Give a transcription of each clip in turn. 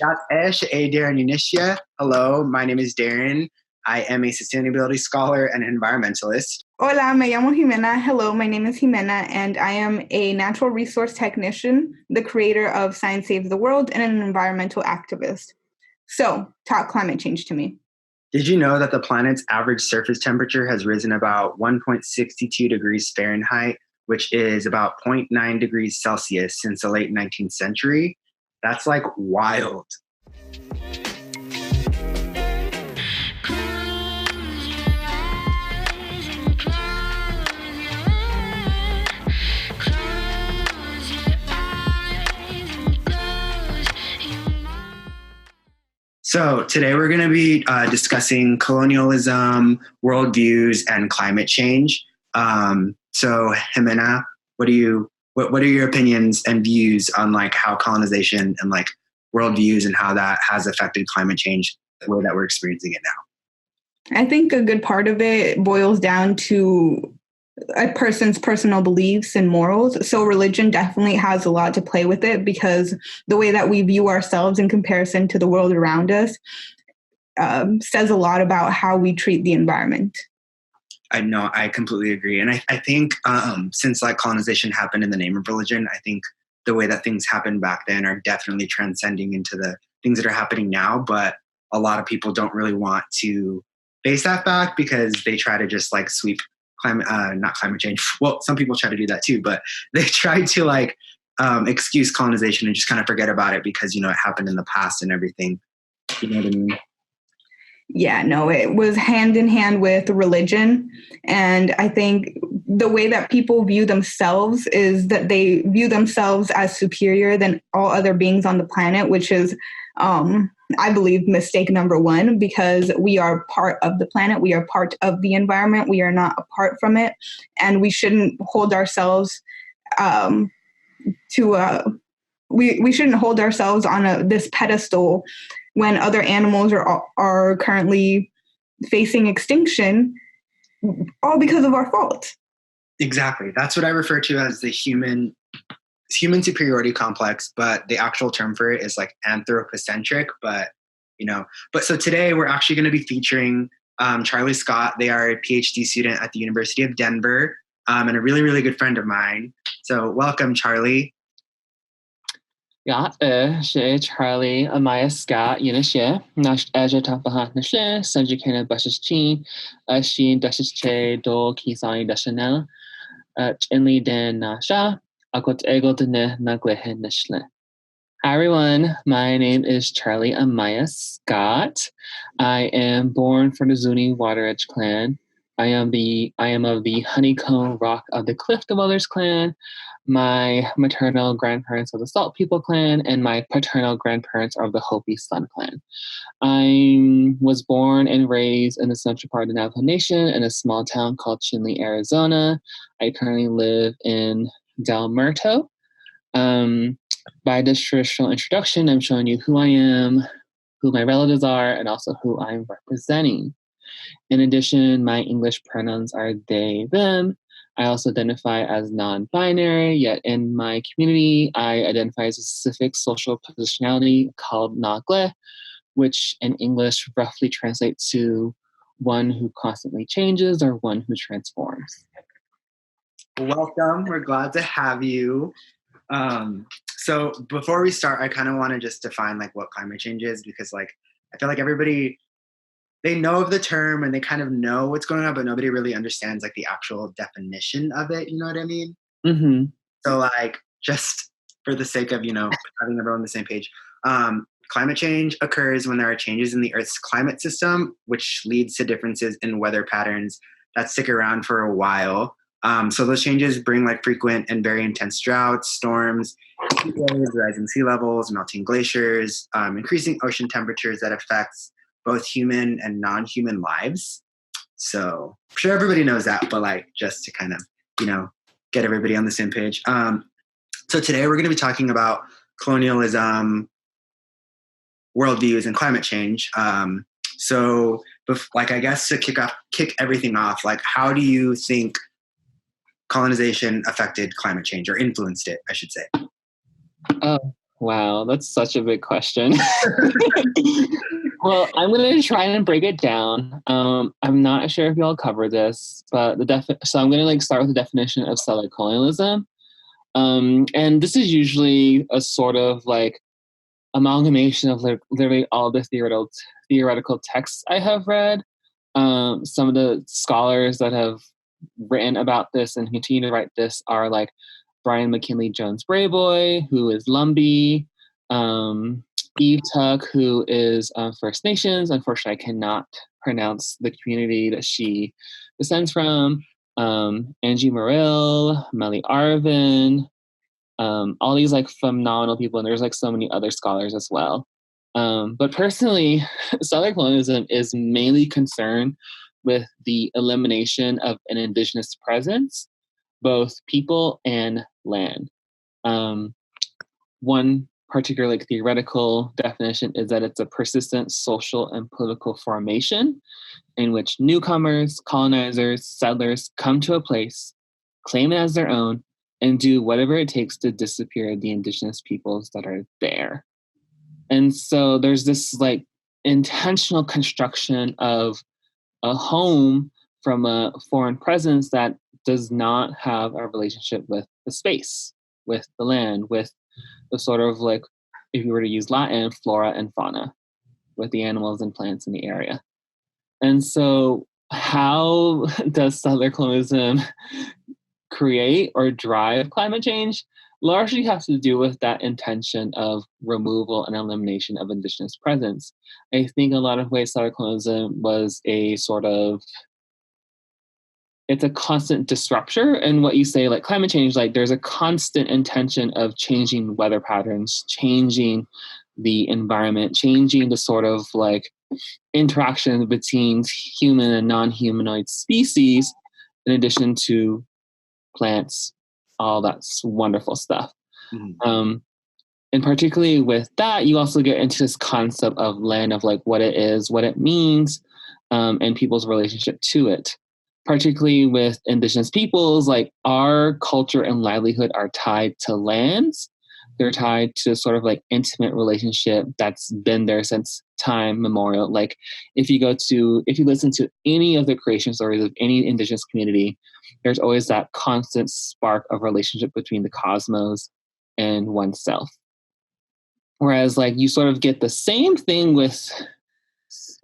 Daryn. Hello, my name is Daryn. I am a sustainability scholar and environmentalist. Hola, me llamo Ximena. Hello, my name is Ximena, and I am a natural resource technician, the creator of Science Saves the World, and an environmental activist. So, talk climate change to me. Did you know that the planet's average surface temperature has risen about 1.62 degrees Fahrenheit, which is about 0.9 degrees Celsius since the late 19th century? That's like wild. So today we're going to be discussing colonialism, worldviews, and climate change. So Ximena, what are your opinions and views on like how colonization and like worldviews and how that has affected climate change the way that we're experiencing it now? I think a good part of it boils down to a person's personal beliefs and morals. So religion definitely has a lot to play with it, because the way that we view ourselves in comparison to the world around us says a lot about how we treat the environment. I know, I completely agree. And I think since like colonization happened in the name of religion, I think the way that things happened back then are definitely transcending into the things that are happening now. But a lot of people don't really want to face that fact because they try to just like sweep not climate change. Well, some people try to do that too, but they try to like excuse colonization and just kind of forget about it because, you know, it happened in the past and everything. You know what I mean? Yeah, no, it was hand in hand with religion. And I think the way that people view themselves is that they view themselves as superior than all other beings on the planet, which is, I believe, mistake number one, because we are part of the planet. We are part of the environment. We are not apart from it. And we shouldn't hold ourselves we shouldn't hold ourselves on this pedestal when other animals are currently facing extinction, all because of our fault. Exactly. That's what I refer to as the human superiority complex, but the actual term for it is like anthropocentric. But, you know, so today we're actually going to be featuring Charlie Scott. They are a Ph.D. student at the University of Denver and a really, really good friend of mine. So welcome, Charlie. Ja, she Charlie Amaya Scott Unishe, Nash Aja Tapahat Nashe, Sanjikana Bushes Chin, Shin Dushes Che, Do Kisani Dashana, Chinli Den Nasha, Akot Ego Dene Naglehe Nishle. Hi everyone, my name is Charlie Amaya Scott. I am born from the Zuni Water Edge clan. I am of the Honeycomb Rock of the Cliff Dwellers clan. My maternal grandparents are the Salt People clan, and my paternal grandparents are the Hopi Sun clan. I was born and raised in the central part of the Navajo Nation in a small town called Chinle, Arizona. I currently live in Del Muerto. By this traditional introduction, I'm showing you who I am, who my relatives are, and also who I'm representing. In addition, my English pronouns are they, them. I also identify as non-binary, yet in my community, I identify as a specific social positionality called nagle, which in English roughly translates to one who constantly changes or one who transforms. Welcome. We're glad to have you. So before we start, I kind of want to just define like what climate change is, because like I feel like everybody, they know of the term and they kind of know what's going on, but nobody really understands like the actual definition of it. You know what I mean? Mm-hmm. So like, just for the sake of, you know, having everyone on the same page, climate change occurs when there are changes in the Earth's climate system, which leads to differences in weather patterns that stick around for a while. So those changes bring like frequent and very intense droughts, storms, heat waves, rising sea levels, melting glaciers, increasing ocean temperatures that affects both human and non-human lives. So I'm sure everybody knows that, but like just to kind of, you know, get everybody on the same page. So today we're going to be talking about colonialism, worldviews, and climate change. So like, I guess to kick everything off, like how do you think colonization affected climate change or influenced it, I should say? Wow, that's such a big question. Well, I'm going to try and break it down. I'm not sure if y'all cover this, but so I'm going to like start with the definition of settler colonialism. And this is usually a sort of like amalgamation of like literally all the theoretical texts I have read. Some of the scholars that have written about this and continue to write this are like Brian McKinley Jones Brayboy, who is Lumbee, Eve Tuck, who is First Nations. Unfortunately, I cannot pronounce the community that she descends from. Angie Morrill, Melly Arvin, all these like phenomenal people, and there's like so many other scholars as well. But personally, settler colonialism is mainly concerned with the elimination of an indigenous presence, both people and land. One particular like theoretical definition is that it's a persistent social and political formation in which newcomers, colonizers, settlers come to a place, claim it as their own, and do whatever it takes to disappear the indigenous peoples that are there. And so there's this like intentional construction of a home from a foreign presence that does not have a relationship with the space, with the land, with the sort of like, if you were to use Latin, flora and fauna, with the animals and plants in the area. And so how does settler colonialism create or drive climate change? Largely has to do with that intention of removal and elimination of indigenous presence. I think in a lot of ways settler colonialism was a sort of, it's a constant disruptor. And what you say, like climate change, like there's a constant intention of changing weather patterns, changing the environment, changing the sort of like interaction between human and non-humanoid species, in addition to plants, all that wonderful stuff. Mm-hmm. And particularly with that, you also get into this concept of land, of like what it is, what it means, and people's relationship to it. Particularly with indigenous peoples, like our culture and livelihood are tied to lands. They're tied to sort of like intimate relationship that's been there since time memorial. Like if you listen to any of the creation stories of any indigenous community, there's always that constant spark of relationship between the cosmos and oneself. Whereas like you sort of get the same thing with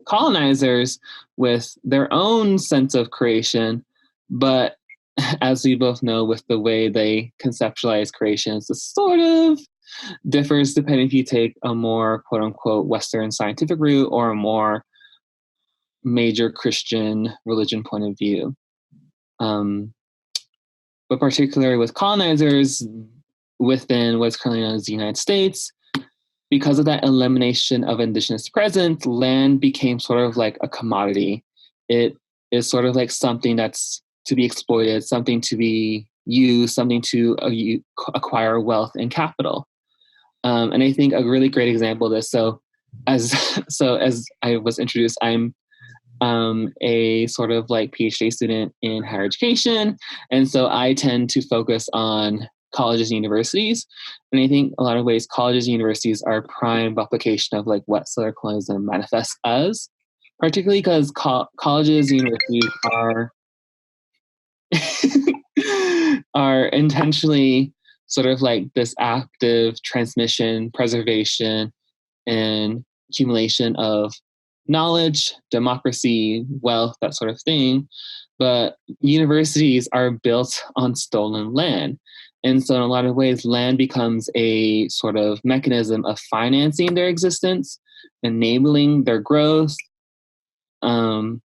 colonizers with their own sense of creation, but as we both know, with the way they conceptualize creations, it sort of differs depending if you take a more quote unquote Western scientific route or a more major Christian religion point of view. But particularly with colonizers within what's currently known as the United States, because of that elimination of indigenous presence, land became sort of like a commodity. It is sort of like something that's to be exploited, something to be used, something to acquire wealth and capital. And I think a really great example of this. So as I was introduced, I'm a sort of like Ph.D. student in higher education, and so I tend to focus on colleges and universities. And I think a lot of ways colleges and universities are a prime replication of like what settler colonialism manifests as, particularly because colleges and universities are intentionally sort of like this active transmission, preservation, and accumulation of knowledge, democracy, wealth, that sort of thing. But universities are built on stolen land. And so in a lot of ways, land becomes a sort of mechanism of financing their existence, enabling their growth, and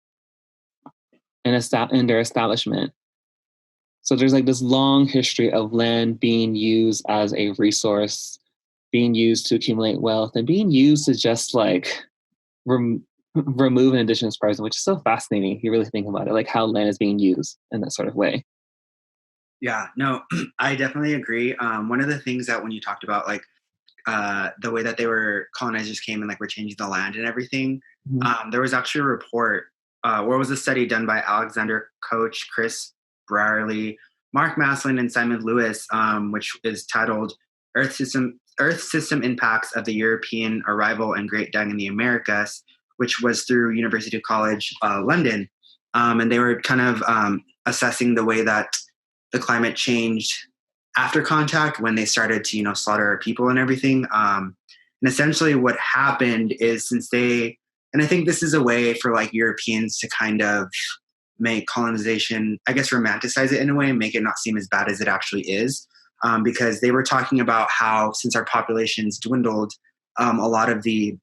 their establishment. So there's like this long history of land being used as a resource, being used to accumulate wealth, and being used to just like remove an indigenous presence, which is so fascinating if you really think about it, like how land is being used in that sort of way. Yeah, no, I definitely agree. One of the things that when you talked about like the way that colonizers came and like were changing the land and everything, there was actually a report where was a study done by Alexander Koch, Chris Brierly, Mark Maslin, and Simon Lewis, which is titled Earth Earth system impacts of the European arrival and Great Dung in the Americas, which was through University College London. And they were kind of assessing the way that the climate changed after contact when they started to, slaughter our people and everything. And essentially what happened is and I think this is a way for like Europeans to kind of make colonization, I guess, romanticize it in a way and make it not seem as bad as it actually is. Because they were talking about how since our populations dwindled, a lot of the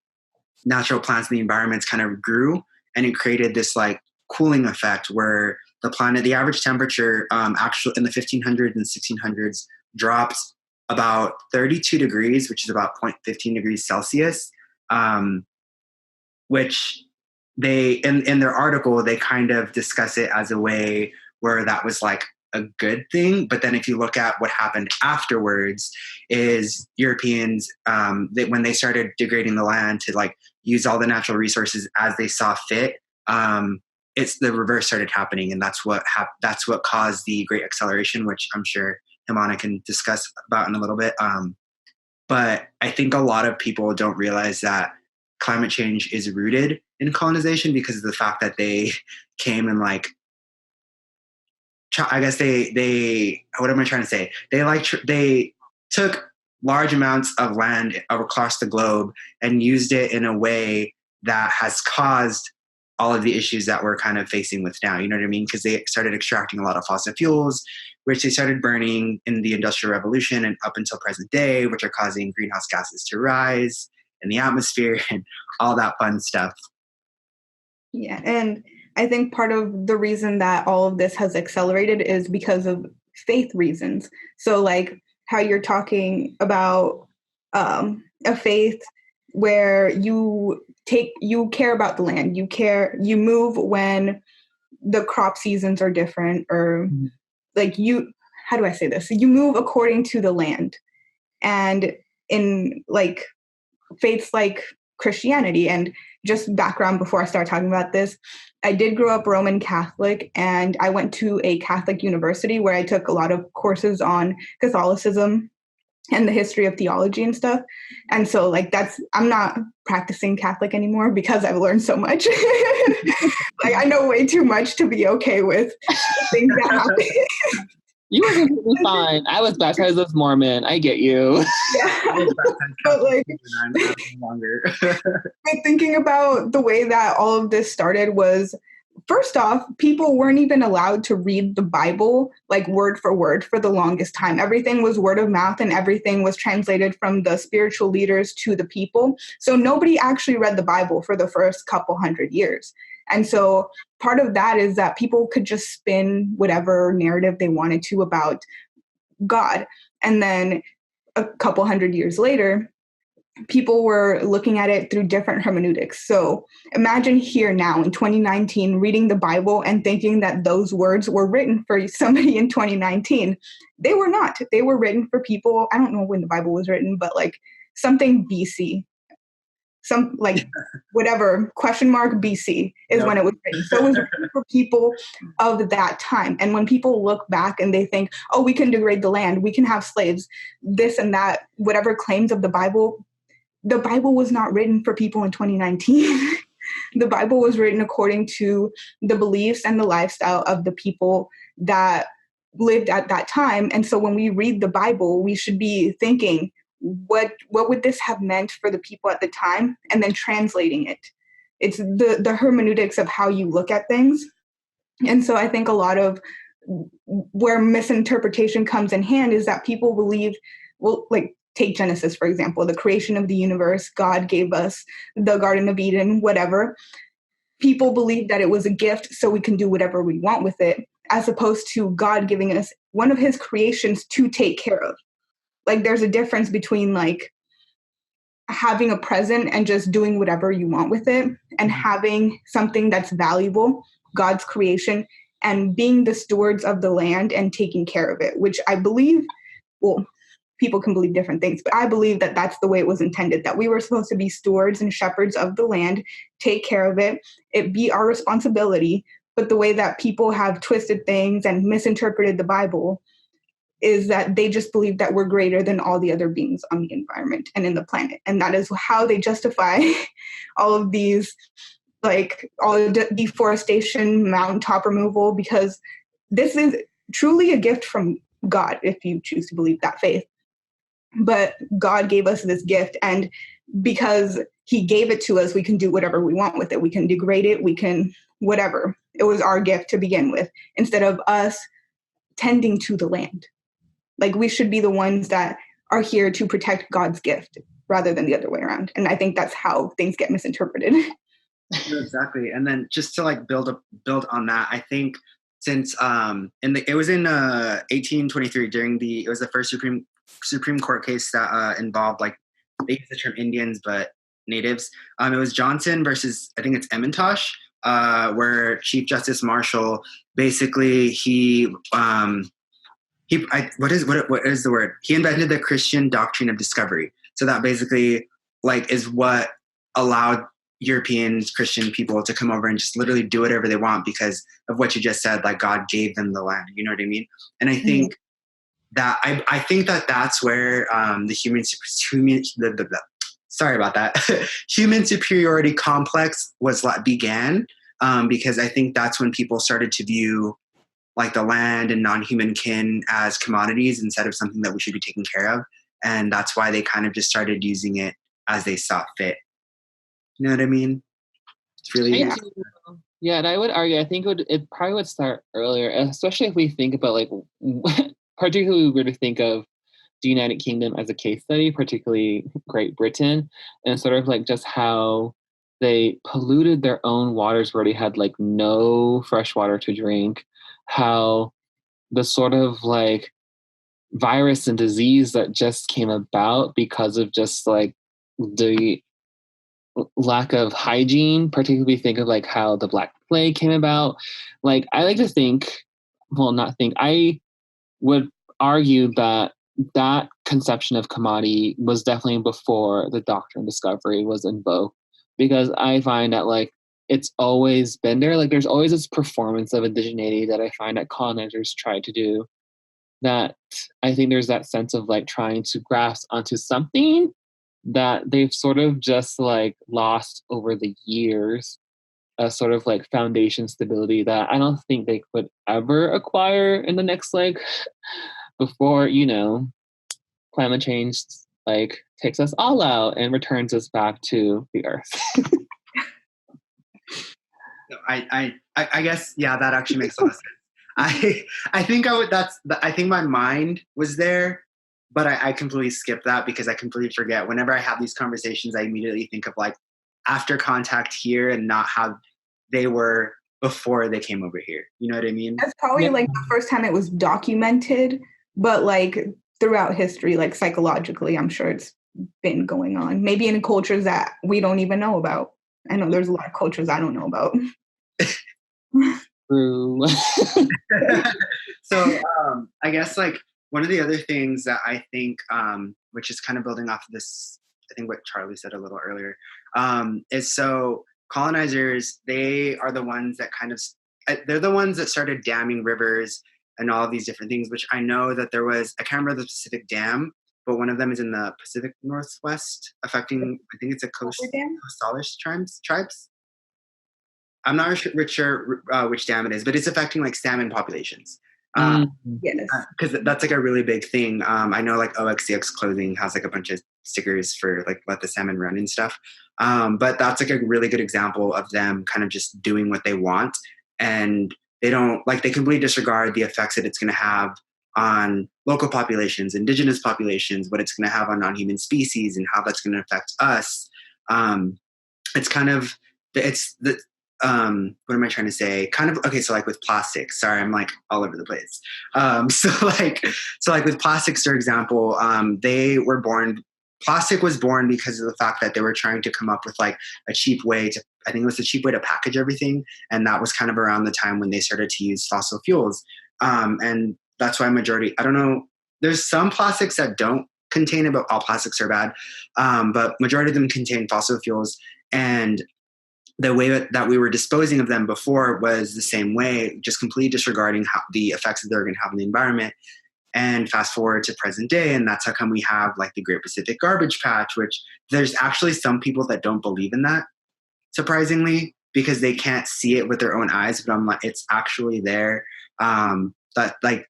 natural plants in the environments kind of grew, and it created this like cooling effect where the average temperature actually in the 1500s and 1600s dropped about 32 degrees, which is about 0.15 degrees Celsius, which they, in their article, they kind of discuss it as a way where that was like a good thing. But then if you look at what happened afterwards is Europeans, when they started degrading the land to like use all the natural resources as they saw fit, it's the reverse started happening. And that's what caused the Great Acceleration, which I'm sure Ximena can discuss about in a little bit. But I think a lot of people don't realize that climate change is rooted in colonization because of the fact that they came and like, I guess they what am I trying to say? They took large amounts of land across the globe and used it in a way that has caused all of the issues that we're kind of facing with now. You know what I mean? Because they started extracting a lot of fossil fuels, which they started burning in the Industrial Revolution and up until present day, which are causing greenhouse gases to rise in the atmosphere and all that fun stuff. Yeah, and I think part of the reason that all of this has accelerated is because of faith reasons. So like how you're talking about a faith where you care about the land, you move when the crop seasons are different, or like how do I say this? You move according to the land. And in like faiths like Christianity, and just background before I start talking about this, I did grow up Roman Catholic, and I went to a Catholic university where I took a lot of courses on Catholicism and the history of theology and stuff. And so like I'm not practicing Catholic anymore because I've learned so much. Like I know way too much to be okay with things that happen. You were completely fine. I was baptized as Mormon. I get you. Yeah. But like, but thinking about the way that all of this started was, first off, people weren't even allowed to read the Bible like word for word for the longest time. Everything was word of mouth and everything was translated from the spiritual leaders to the people. So nobody actually read the Bible for the first couple hundred years. And so part of that is that people could just spin whatever narrative they wanted to about God. And then a couple hundred years later, people were looking at it through different hermeneutics. So imagine here now in 2019, reading the Bible and thinking that those words were written for somebody in 2019. They were not. They were written for people. I don't know when the Bible was written, but like something BC. Some like whatever (BC) is when it was written. So it was written for people of that time. And when people look back and they think, oh, we can degrade the land, we can have slaves, this and that, whatever claims of the Bible was not written for people in 2019. The Bible was written according to the beliefs and the lifestyle of the people that lived at that time. And so when we read the Bible, we should be thinking, what would this have meant for the people at the time, and then translating it. It's the hermeneutics of how you look at things. And so I think a lot of where misinterpretation comes in hand is that people believe, well, like take Genesis, for example, the creation of the universe, God gave us the Garden of Eden, whatever. People believe that it was a gift so we can do whatever we want with it, as opposed to God giving us one of his creations to take care of. Like there's a difference between like having a present and just doing whatever you want with it, and having something that's valuable, God's creation, and being the stewards of the land and taking care of it, which I believe, well, people can believe different things, but I believe that that's the way it was intended, that we were supposed to be stewards and shepherds of the land, take care of it, it be our responsibility. But the way that people have twisted things and misinterpreted the Bible, is that they just believe that we're greater than all the other beings on the environment and in the planet. And that is how they justify all of these, like all the deforestation, mountaintop removal, because this is truly a gift from God, if you choose to believe that faith. But God gave us this gift, and because he gave it to us, we can do whatever we want with it. We can degrade it, we can whatever. It was our gift to begin with, instead of us tending to the land. Like, we should be the ones that are here to protect God's gift rather than the other way around. And I think that's how things get misinterpreted. Yeah, exactly. And then just to like build on that, I think since it was in 1823 it was the first Supreme Court case that involved, like, they use the term Indians but natives. It was Johnson versus, I think it's Emmentosh, where Chief Justice Marshall basically what is the word? He invented the Christian doctrine of discovery. So that basically, like, is what allowed European Christian people to come over and just literally do whatever they want because of what you just said. Like, God gave them the land. You know what I mean? And I think that I think that's where the human superiority complex began, because I think that's when people started to view, like, the land and non-human kin as commodities instead of something that we should be taking care of. And that's why they kind of just started using it as they saw fit. You know what I mean? It's really... Yeah, and I would argue, I think it probably would start earlier, especially if we think about, like, particularly we were to think of the United Kingdom as a case study, particularly Great Britain, and sort of like just how they polluted their own waters where they had, like, no fresh water to drink, how the sort of, like, virus and disease that just came about because of just, like, the lack of hygiene, particularly think of, like, how the Black Plague came about. Like, I like to think, I would argue that conception of commodity was definitely before the doctrine of discovery was invoked, because I find that, like, it's always been there. Like, there's always this performance of indigeneity that I find that colonizers try to do, that I think there's that sense of, like, trying to grasp onto something that they've sort of just, like, lost over the years, a sort of, like, foundation stability that I don't think they could ever acquire in the next, like, before, climate change, like, takes us all out and returns us back to the earth. I guess, yeah, that actually makes a lot of sense. I think my mind was there, but I completely skip that because I completely forget. Whenever I have these conversations, I immediately think of, like, after contact here and not how they were before they came over here. You know what I mean? That's probably like the first time it was documented, but, like, throughout history, like, psychologically, I'm sure it's been going on. Maybe in cultures that we don't even know about. I know there's a lot of cultures I don't know about. True. So I guess, like, one of the other things that I think, which is kind of building off of this, I think what Charlie said a little earlier, is so colonizers, they are the ones that they're the ones that started damming rivers and all of these different things, which I know that there was, I can't remember the specific dam, but one of them is in the Pacific Northwest, affecting, I think it's a Coastalist tribes. I'm not sure which dam it is, but it's affecting, like, salmon populations. Yes. Because that's, like, a really big thing. I know, like, OXCX clothing has, like, a bunch of stickers for, like, let the salmon run and stuff. But that's, like, a really good example of them kind of just doing what they want. And they don't, like, they completely disregard the effects that it's going to have on local populations, indigenous populations, what it's going to have on non-human species and how that's going to affect us. It's kind of, what am I trying to say? Kind of, okay, so, like, with plastics, sorry, I'm, like, all over the place. So with plastics, for example, plastic was born because of the fact that they were trying to come up with, like, a cheap way to package everything. And that was kind of around the time when they started to use fossil fuels. And that's why I don't know, there's some plastics that don't contain it, but all plastics are bad. But majority of them contain fossil fuels. And the way that we were disposing of them before was the same way, just completely disregarding the effects that they're going to have on the environment. And fast forward to present day, and that's how come we have like the Great Pacific Garbage Patch, which there's actually some people that don't believe in that, surprisingly, because they can't see it with their own eyes. But I'm like, it's actually there. That like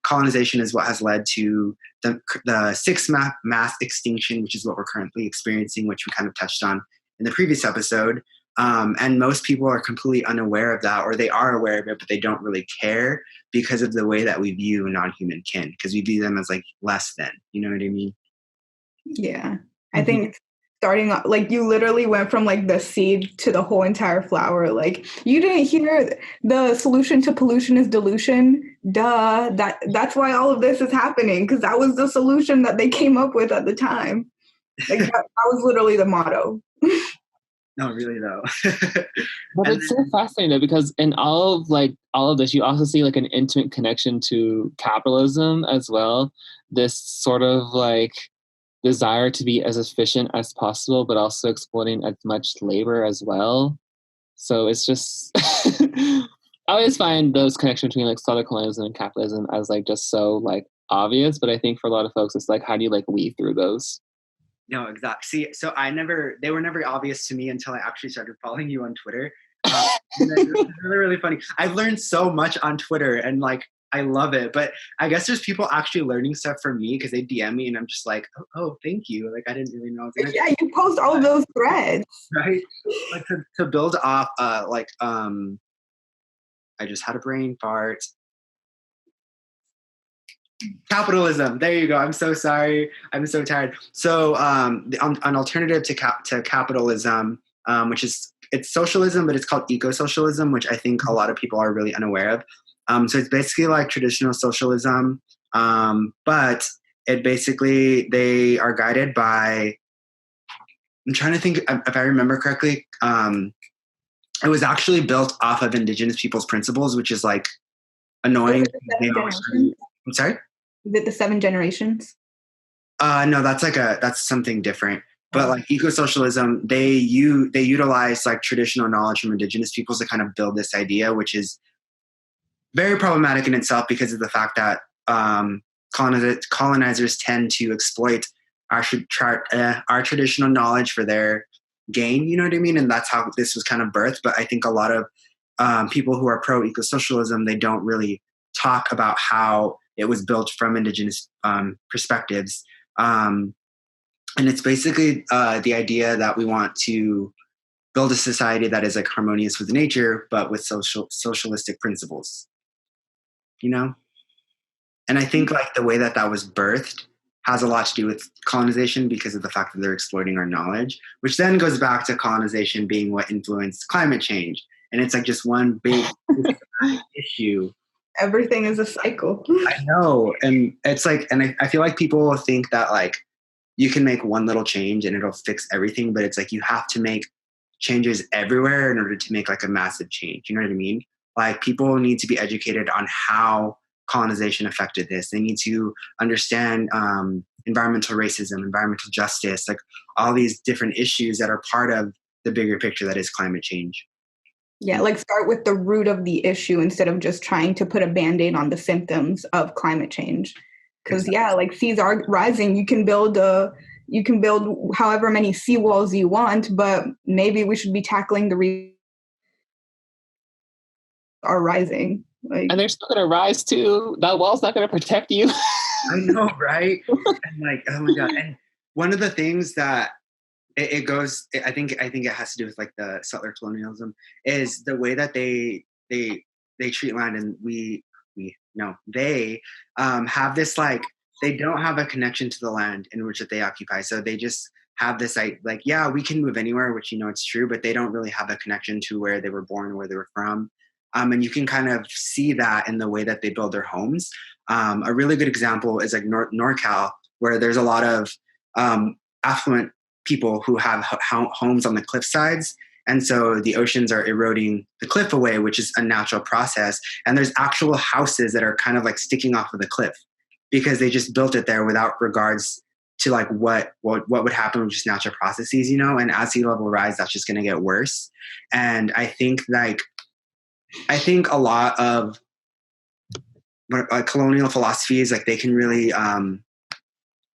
colonization is what has led to the sixth mass extinction, which is what we're currently experiencing, which we kind of touched on in the previous episode. And most people are completely unaware of that, or they are aware of it, but they don't really care because of the way that we view non-human kin, because we view them as like less than, you know what I mean? Yeah. I think starting off, like you literally went from like the seed to the whole entire flower. Like you didn't hear the solution to pollution is dilution. Duh. That's why all of this is happening, because that was the solution that they came up with at the time. Like that was literally the motto. No, really though. But it's so fascinating though, because in all of this, you also see like an intimate connection to capitalism as well. This sort of like desire to be as efficient as possible, but also exploiting as much labor as well. So it's just I always find those connections between like settler colonialism and capitalism as like just so like obvious. But I think for a lot of folks, it's like, how do you like weave through those? No, exactly. See, so they were never obvious to me until I actually started following you on Twitter. And it's really, really funny. I've learned so much on Twitter, and like, I love it. But I guess there's people actually learning stuff from me because they DM me, and I'm just like, oh, thank you. Like, I didn't really know. Yeah, you post all of those threads, right? Like to build off, I just had a brain fart. Capitalism. There you go. I'm so sorry. I'm so tired. So an alternative to capitalism, which is, it's socialism, but it's called eco-socialism, which I think a lot of people are really unaware of. So it's basically like traditional socialism, but it basically, they are guided by, I'm trying to think if I remember correctly, it was actually built off of Indigenous people's principles, which is like annoying. I'm sorry? Is it the 7 generations? No, that's something different. But like eco-socialism, they utilize like traditional knowledge from Indigenous peoples to kind of build this idea, which is very problematic in itself because of the fact that colonizers tend to exploit our traditional knowledge for their gain. You know what I mean? And that's how this was kind of birthed. But I think a lot of people who are pro eco-socialism, they don't really talk about how it was built from Indigenous perspectives. And it's basically the idea that we want to build a society that is like harmonious with nature, but with socialistic principles, you know? And I think like the way that was birthed has a lot to do with colonization because of the fact that they're exploiting our knowledge, which then goes back to colonization being what influenced climate change. And it's like just one big issue. Everything is a cycle. I know. And it's like, and I feel like people think that like you can make one little change and it'll fix everything, but it's like you have to make changes everywhere in order to make like a massive change. You know what I mean? Like people need to be educated on how colonization affected this. They need to understand environmental racism, environmental justice, like all these different issues that are part of the bigger picture that is climate change. Yeah, like start with the root of the issue instead of just trying to put a Band-Aid on the symptoms of climate change. Because yeah, like seas are rising. You can build however many seawalls you want, but maybe we should be tackling the are rising. Like, and they're still gonna rise too. That wall's not gonna protect you. I know, right? And like, oh my god! And one of the things that it goes, I think it has to do with like the settler colonialism, is the way that they treat land, and they have this like, they don't have a connection to the land in which that they occupy. So they just have this like, yeah, we can move anywhere, which it's true, but they don't really have a connection to where they were born, where they were from. And you can kind of see that in the way that they build their homes. A really good example is like NorCal, where there's a lot of affluent people who have homes on the cliff sides. And so the oceans are eroding the cliff away, which is a natural process. And there's actual houses that are kind of like sticking off of the cliff because they just built it there without regards to like what would happen with just natural processes, and as sea level rise, that's just going to get worse. And I think a lot of colonial philosophies, like they can really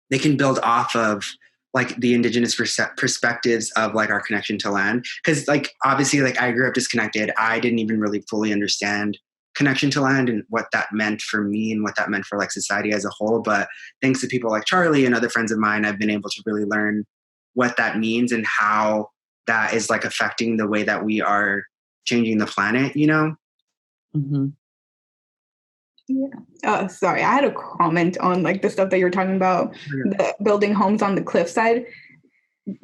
they can build off of like the indigenous perspectives of like our connection to land. Because like obviously like I grew up disconnected. I didn't even really fully understand connection to land and what that meant for me and what that meant for like society as a whole. But thanks to people like Charlie and other friends of mine, I've been able to really learn what that means and how that is like affecting the way that we are changing the planet, you know? Mm-hmm. Yeah. Sorry, I had a comment on like the stuff that you're talking about, the building homes on the cliffside.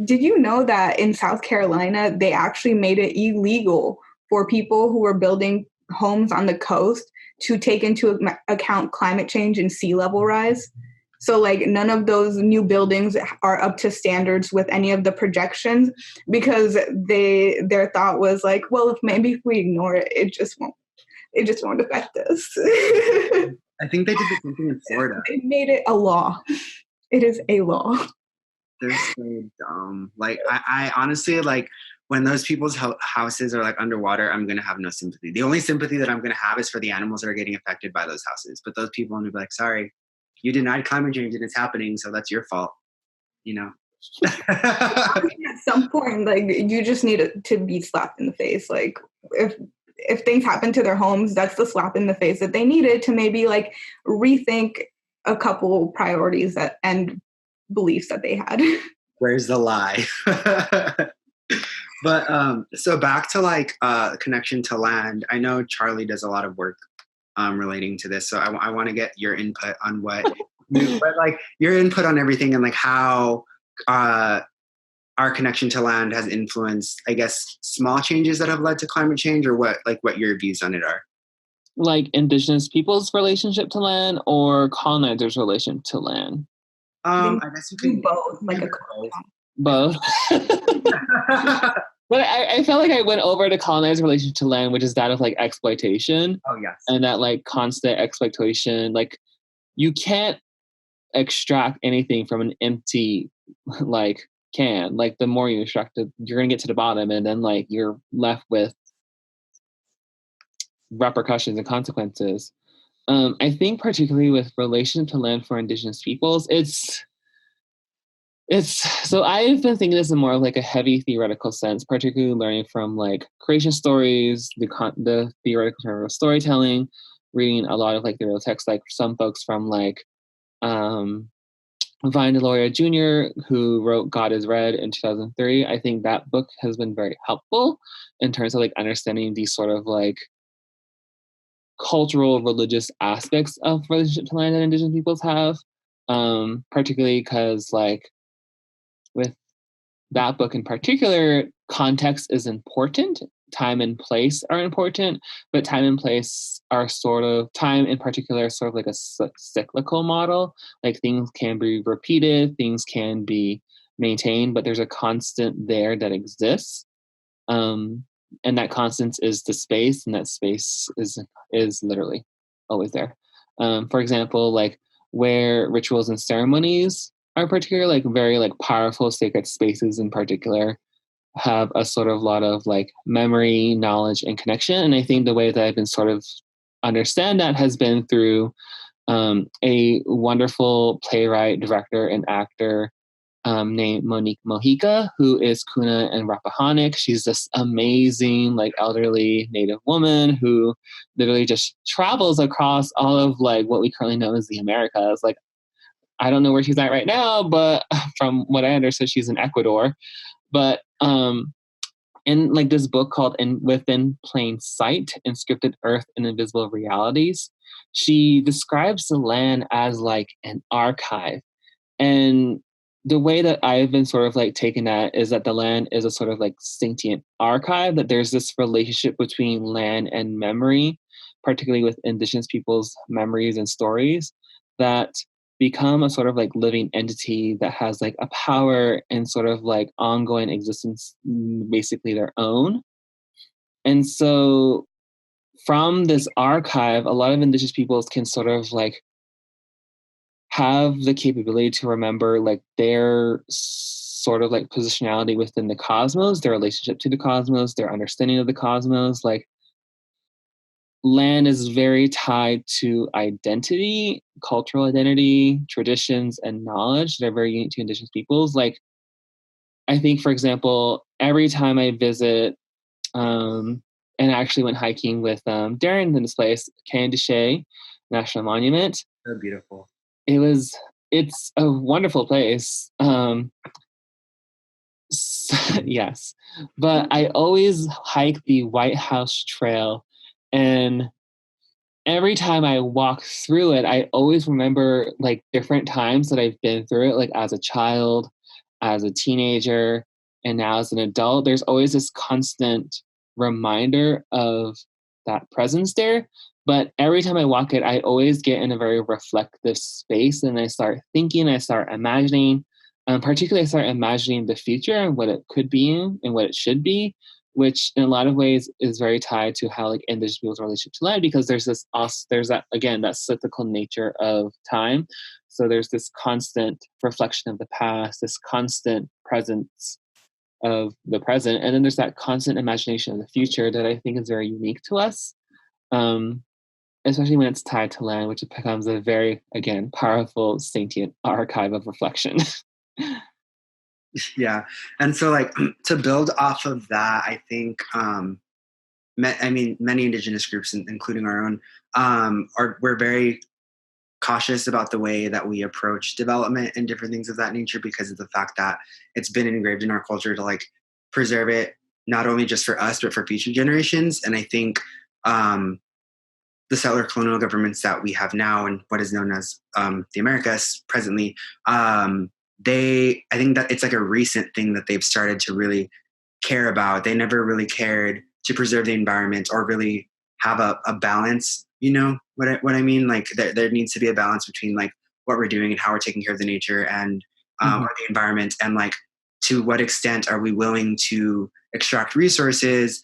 Did you know that in South Carolina, they actually made it illegal for people who were building homes on the coast to take into account climate change and sea level rise? So like none of those new buildings are up to standards with any of the projections because their thought was like, well, if we ignore it, it just won't affect us. I think they did the same thing in Florida. They made it a law. It is a law. They're so dumb. Like I honestly like when those people's houses are like underwater, I'm gonna have no sympathy. The only sympathy that I'm gonna have is for the animals that are getting affected by those houses. But those people are gonna be like, sorry, you denied climate change and it's happening, so that's your fault. You know. At some point, like you just need to be slapped in the face. Like if things happen to their homes, that's the slap in the face that they needed to maybe like rethink a couple priorities and beliefs that they had. Where's the lie? But so back to like connection to land. I know Charlie does a lot of work relating to this, so I want to get your input on but like your input on everything and like how our connection to land has influenced, I guess, small changes that have led to climate change, or what your views on it are. Like indigenous people's relationship to land or colonizers' relation to land? I guess you could both, like both. But I felt like I went over the colonized relation to land, which is that of like exploitation. Oh yes. And that like constant exploitation. Like you can't extract anything from an empty like can. Like the more you extract it, you're gonna get to the bottom and then like you're left with repercussions and consequences. I think particularly with relation to land for indigenous peoples, it's so I've been thinking this in more of like a heavy theoretical sense, particularly learning from like creation stories, the theoretical term of storytelling, reading a lot of like theoretical texts, like some folks from like Vine Deloria Jr., who wrote God is Red in 2003. I think that book has been very helpful in terms of like understanding these sort of like cultural, religious aspects of relationship to land that indigenous peoples have, particularly because like with that book in particular, context is important. Time and place are important, but time and place are time in particular is sort of like a cyclical model. Like things can be repeated, things can be maintained, but there's a constant there that exists. And that constant is the space, and that space is literally always there. For example, like where rituals and ceremonies are particular, like very like powerful sacred spaces in particular, have a sort of lot of like memory, knowledge, and connection. And I think the way that I've been sort of understand that has been through a wonderful playwright, director, and actor named Monique Mojica, who is Kuna and Rappahannock. She's this amazing, like elderly Native woman who literally just travels across all of like what we currently know as the Americas. Like, I don't know where she's at right now, but from what I understood, she's in Ecuador. But in like this book called Within Plain Sight, Inscripted Earth and Invisible Realities, she describes the land as like an archive. And the way that I've been sort of like taking that is that the land is a sort of like sentient archive, that there's this relationship between land and memory, particularly with indigenous people's memories and stories, that become a sort of like living entity that has like a power and sort of like ongoing existence, basically their own. And so from this archive, a lot of indigenous peoples can sort of like have the capability to remember like their sort of like positionality within the cosmos, their relationship to the cosmos, their understanding of the cosmos. Like land is very tied to identity, cultural identity, traditions, and knowledge that are very unique to Indigenous peoples. Like, I think, for example, every time I visit, and I actually went hiking with Daryn in this place, Candiche National Monument. So beautiful. It's a wonderful place. Yes, but I always hike the White House Trail, and every time I walk through it, I always remember like different times that I've been through it, like as a child, as a teenager, and now as an adult. There's always this constant reminder of that presence there. But every time I walk it, I always get in a very reflective space, and I start thinking, I start imagining, particularly I start imagining the future and what it could be and what it should be, which in a lot of ways is very tied to how like Indigenous people's relationship to land, because there's that again, that cyclical nature of time. So there's this constant reflection of the past, this constant presence of the present, and then there's that constant imagination of the future that I think is very unique to us, especially when it's tied to land, which it becomes a very, again, powerful sentient archive of reflection. Yeah. And so like to build off of that, I think, many Indigenous groups, including our own, we're very cautious about the way that we approach development and different things of that nature, because of the fact that it's been engraved in our culture to like preserve it, not only just for us, but for future generations. And I think the settler colonial governments that we have now and what is known as the Americas presently, I think that it's like a recent thing that they've started to really care about. They never really cared to preserve the environment or really have a balance. You know what I mean? Like there needs to be a balance between like what we're doing and how we're taking care of the nature and or the environment, and like to what extent are we willing to extract resources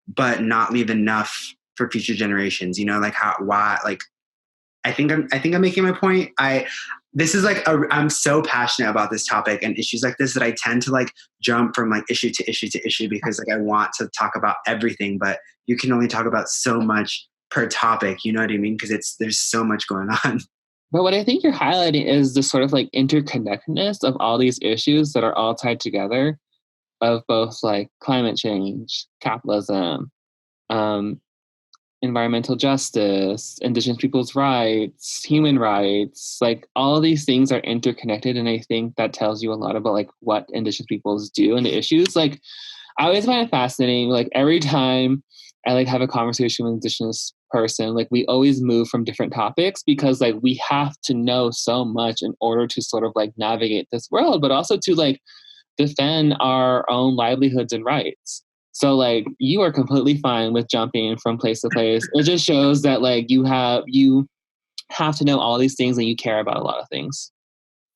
but not leave enough for future generations? You know, like why? Like I think I'm making my point. This is like I'm so passionate about this topic and issues like this that I tend to like jump from like issue to issue to issue, because like I want to talk about everything, but you can only talk about so much per topic. You know what I mean? Because there's so much going on. But what I think you're highlighting is the sort of like interconnectedness of all these issues that are all tied together, of both like climate change, capitalism, environmental justice, Indigenous people's rights, human rights. Like all of these things are interconnected, and I think that tells you a lot about like what Indigenous peoples do and the issues. Like I always find it fascinating. Like every time I like have a conversation with an Indigenous person, like we always move from different topics, because like we have to know so much in order to sort of like navigate this world, but also to like defend our own livelihoods and rights. So like you are completely fine with jumping from place to place. It just shows that like you have to know all these things and you care about a lot of things.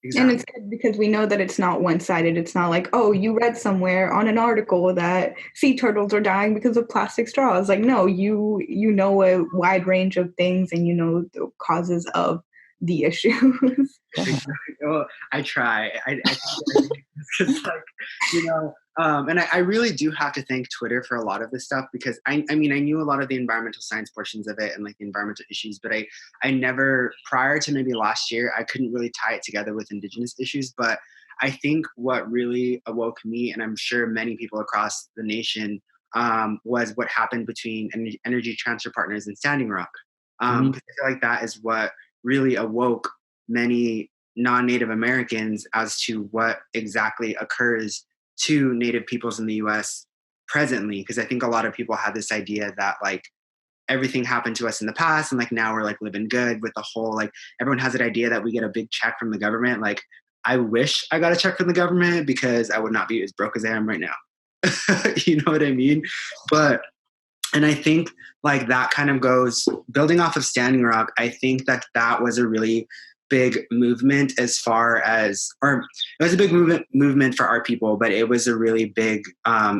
Exactly. And it's good because we know that it's not one-sided. It's not like, oh, you read somewhere on an article that sea turtles are dying because of plastic straws. Like, no, you know a wide range of things, and you know the causes of the issues. Well, I try. I because like, you know, and I really do have to thank Twitter for a lot of this stuff, because I mean, I knew a lot of the environmental science portions of it and like the environmental issues, but I never, prior to maybe last year, I couldn't really tie it together with Indigenous issues. But I think what really awoke me, and I'm sure many people across the nation, was what happened between Energy Transfer Partners and Standing Rock. I feel like that is what really awoke many non-Native Americans as to what exactly occurs to Native peoples in the US presently. Because I think a lot of people had this idea that like everything happened to us in the past and like now we're like living good with the whole, like everyone has that idea that we get a big check from the government. Like I wish I got a check from the government, because I would not be as broke as I am right now. You know what I mean? And I think like that kind of goes, building off of Standing Rock, I think that was a really big movement as far as, or it was a big movement for our people, but it was a really big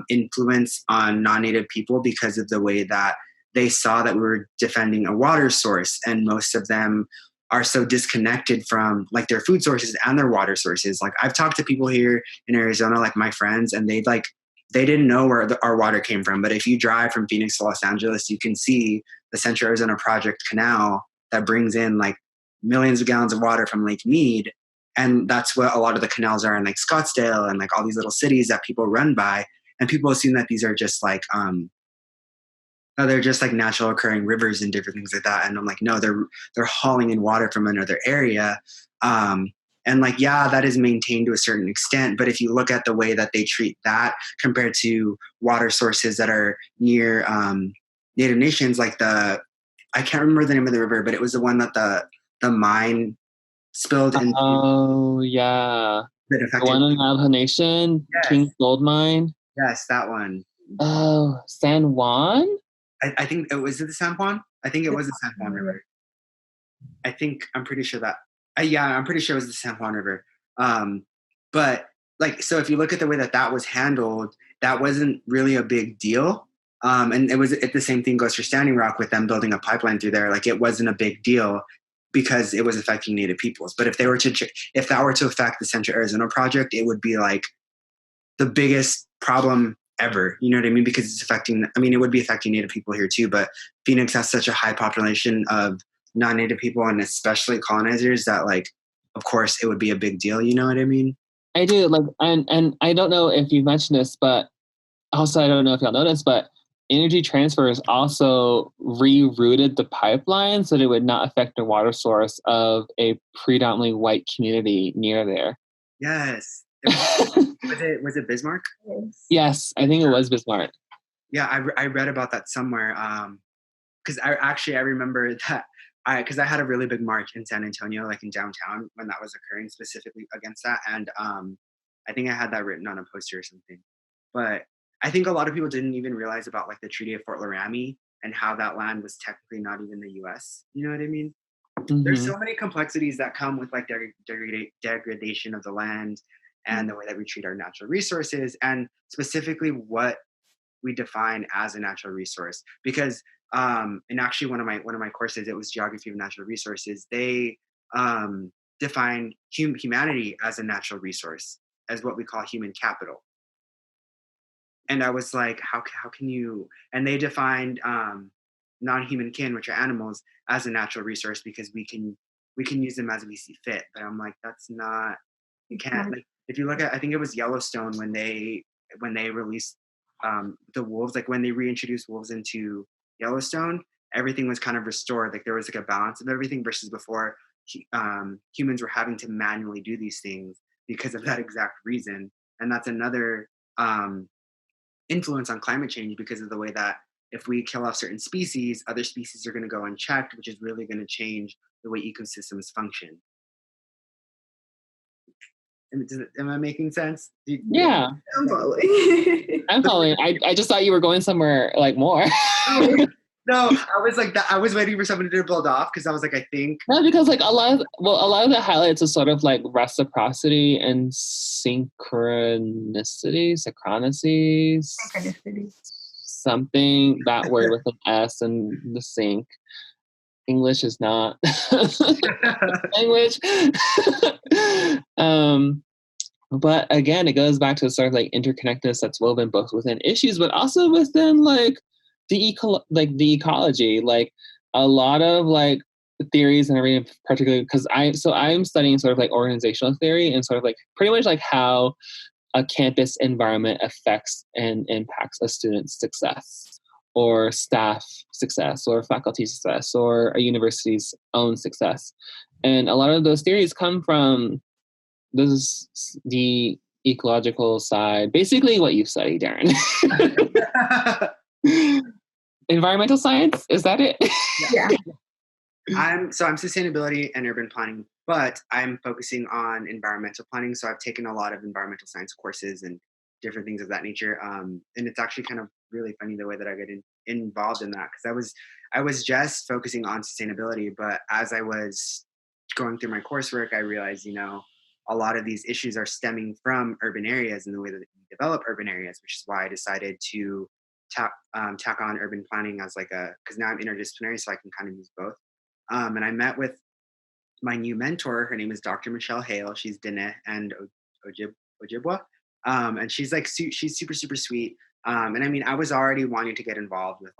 influence on non-Native people, because of the way that they saw that we were defending a water source, and most of them are so disconnected from like their food sources and their water sources. Like I've talked to people here in Arizona, like my friends, and they didn't know where our water came from. But if you drive from Phoenix to Los Angeles, you can see the Central Arizona Project Canal that brings in like millions of gallons of water from Lake Mead. And that's what a lot of the canals are in like Scottsdale and like all these little cities that people run by. And people assume that these are just like, they're just like natural occurring rivers and different things like that. And I'm like, no, they're hauling in water from another area. And like, yeah, that is maintained to a certain extent. But if you look at the way that they treat that compared to water sources that are near Native nations, like I can't remember the name of the river, but it was the one that the mine spilled into. Oh, yeah. That The affected. one in Navajo Nation, Yes. King's Gold Mine. Yes, that one. Oh, San Juan? I think it was the San Juan. I think it was the San Juan River. I'm pretty sure that. I'm pretty sure it was the San Juan River. But like, so if you look at the way that was handled, that wasn't really a big deal. And the same thing goes for Standing Rock with them building a pipeline through there. Like, it wasn't a big deal because it was affecting Native peoples. But if that were to affect the Central Arizona Project, it would be like the biggest problem ever. You know what I mean? Because it would be affecting Native people here too. But Phoenix has such a high population of non-Native people and especially colonizers that, like, of course it would be a big deal. You know what I mean? I do. Like, and I don't know if you've mentioned this, but also I don't know if y'all noticed, but Energy Transfers also rerouted the pipeline so that it would not affect the water source of a predominantly white community near there. Yes. Was it Bismarck? Yes, I think it was Bismarck. Yeah, I read about that somewhere. Because I remember that because I had a really big march in San Antonio, like in downtown, when that was occurring, specifically against that. And I think I had that written on a poster or something. But I think a lot of people didn't even realize about like the Treaty of Fort Laramie and how that land was technically not even the U.S. You know what I mean? Mm-hmm. There's so many complexities that come with like degradation of the land and the way that we treat our natural resources, and specifically what we define as a natural resource. Because and actually one of my courses, it was Geography of Natural Resources. They defined humanity as a natural resource, as what we call human capital. And I was like, how can you? And they defined non-human kin, which are animals, as a natural resource because we can use them as we see fit. But I'm like, that's not. You can't. Like, if you look at, I think it was Yellowstone when they released the wolves, like when they reintroduced wolves into Yellowstone, everything was kind of restored. Like there was like a balance of everything versus before humans were having to manually do these things because of that exact reason. And that's another influence on climate change, because of the way that if we kill off certain species, other species are going to go unchecked, which is really going to change the way ecosystems function. Am I making sense? Yeah. I'm following. I'm following. I just thought you were going somewhere like more. No, I was like that. I was waiting for someone to build off because I was like, I think. No, because like a lot of the highlights is sort of like reciprocity and synchronicity. Something, that word with an S and the sync. English is not language. But again, it goes back to sort of like interconnectedness that's woven both within issues, but also within like the ecology. Like a lot of like theories, and I read particularly because I'm studying sort of like organizational theory and sort of like pretty much like how a campus environment affects and impacts a student's success, or staff success, or faculty success, or a university's own success. And a lot of those theories come from the ecological side, basically what you study, Daryn. Environmental science, is that it? Yeah. I'm sustainability and urban planning, but I'm focusing on environmental planning. So I've taken a lot of environmental science courses and different things of that nature. And it's actually kind of really funny the way that I get involved in that, because I was just focusing on sustainability, but as I was going through my coursework, I realized, a lot of these issues are stemming from urban areas and the way that we develop urban areas, which is why I decided to tack on urban planning as because now I'm interdisciplinary, so I can kind of use both. And I met with my new mentor. Her name is Dr. Michelle Hale. She's Rene and Ojibwa. And she's she's super, super sweet. And I mean, I was already wanting to get involved with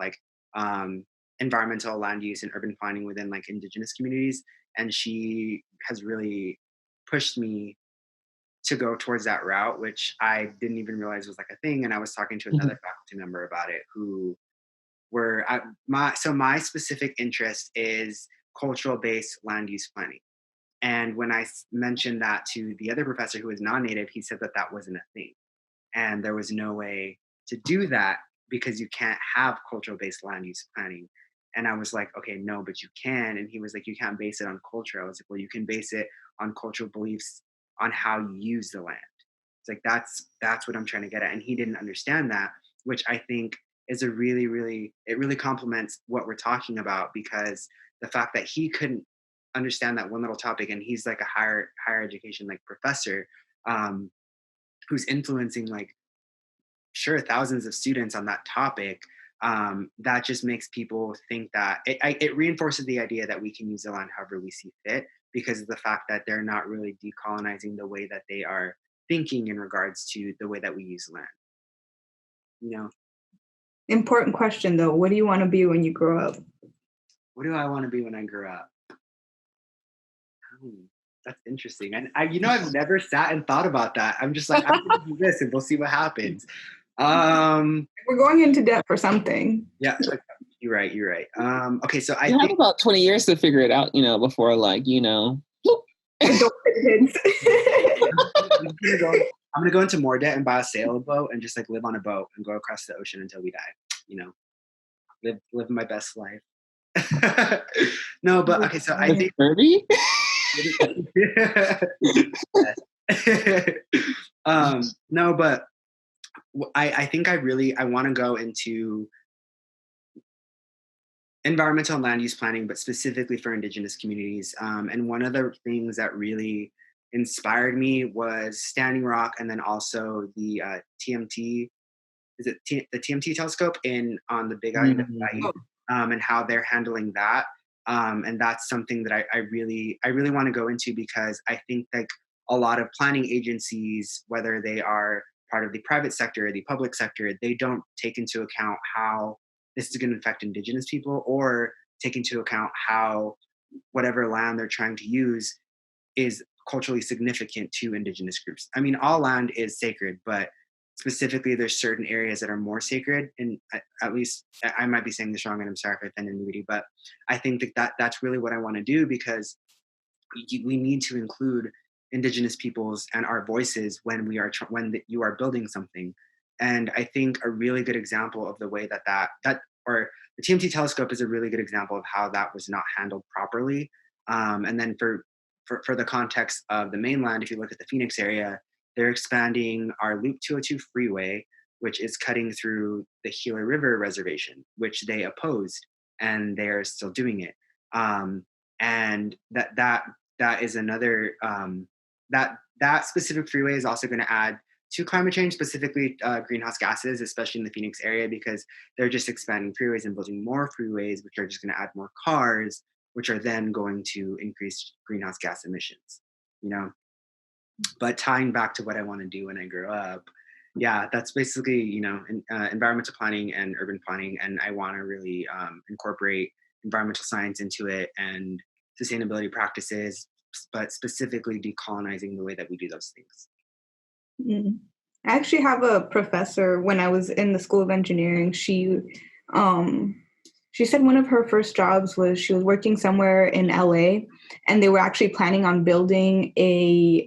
environmental land use and urban planning within like Indigenous communities. And she has really pushed me to go towards that route, which I didn't even realize was like a thing. And I was talking to another faculty member about it who were my specific interest is cultural based land use planning. And when I mentioned that to the other professor who was non-native, he said that that wasn't a thing. And there was no way to do that because you can't have cultural based land use planning. And I was like, okay, no, but you can. And he was like, you can't base it on culture. I was like, well, you can base it on cultural beliefs on how you use the land. It's like, that's what I'm trying to get at. And he didn't understand that, which I think is it really complements what we're talking about, because the fact that he couldn't understand that one little topic, and he's like a higher education like professor, who's influencing like sure thousands of students on that topic, that just makes people think that it reinforces the idea that we can use the land however we see fit, because of the fact that they're not really decolonizing the way that they are thinking in regards to the way that we use land. You know, Important question though. What do you want to be when you grow up? what do I want to be when I grow up? That's interesting. And I've never sat and thought about that. I'm just like, I'm gonna do this and we'll see what happens. We're going into debt for something. Yeah, you're right. Okay, so I You have think about 20 years to figure it out, before Adult kids. I'm gonna go into more debt and buy a sailboat and just like live on a boat and go across the ocean until we die. Live my best life. No, but okay, so I think Kirby? No, but I think I want to go into environmental and land use planning, but specifically for Indigenous communities. And one of the things that really inspired me was Standing Rock, and then also the TMT. Is it the TMT telescope on the Big Island of Hawaii, and how they're handling that. And that's something that I really want to go into, because I think like a lot of planning agencies, whether they are part of the private sector or the public sector, they don't take into account how this is going to affect Indigenous people, or take into account how whatever land they're trying to use is culturally significant to Indigenous groups. I mean, all land is sacred, but specifically there's certain areas that are more sacred. And at least I might be saying this wrong, and I'm sorry if I offend anybody, but I think that's really what I want to do, because we need to include Indigenous peoples and our voices when you are building something. And I think a really good example of the way that or the TMT telescope is a really good example of how that was not handled properly. And then for the context of the mainland, if you look at the Phoenix area, they're expanding our Loop 202 freeway, which is cutting through the Gila River Reservation, which they opposed, and they're still doing it. And that is another that specific freeway is also going to add to climate change, specifically greenhouse gases, especially in the Phoenix area, because they're just expanding freeways and building more freeways, which are just going to add more cars, which are then going to increase greenhouse gas emissions. But tying back to what I want to do when I grow up, yeah, that's basically environmental planning and urban planning, and I want to really incorporate environmental science into it and sustainability practices, but specifically decolonizing the way that we do those things. I actually have a professor when I was in the School of Engineering. She said one of her first jobs was she was working somewhere in LA, and they were actually planning on building a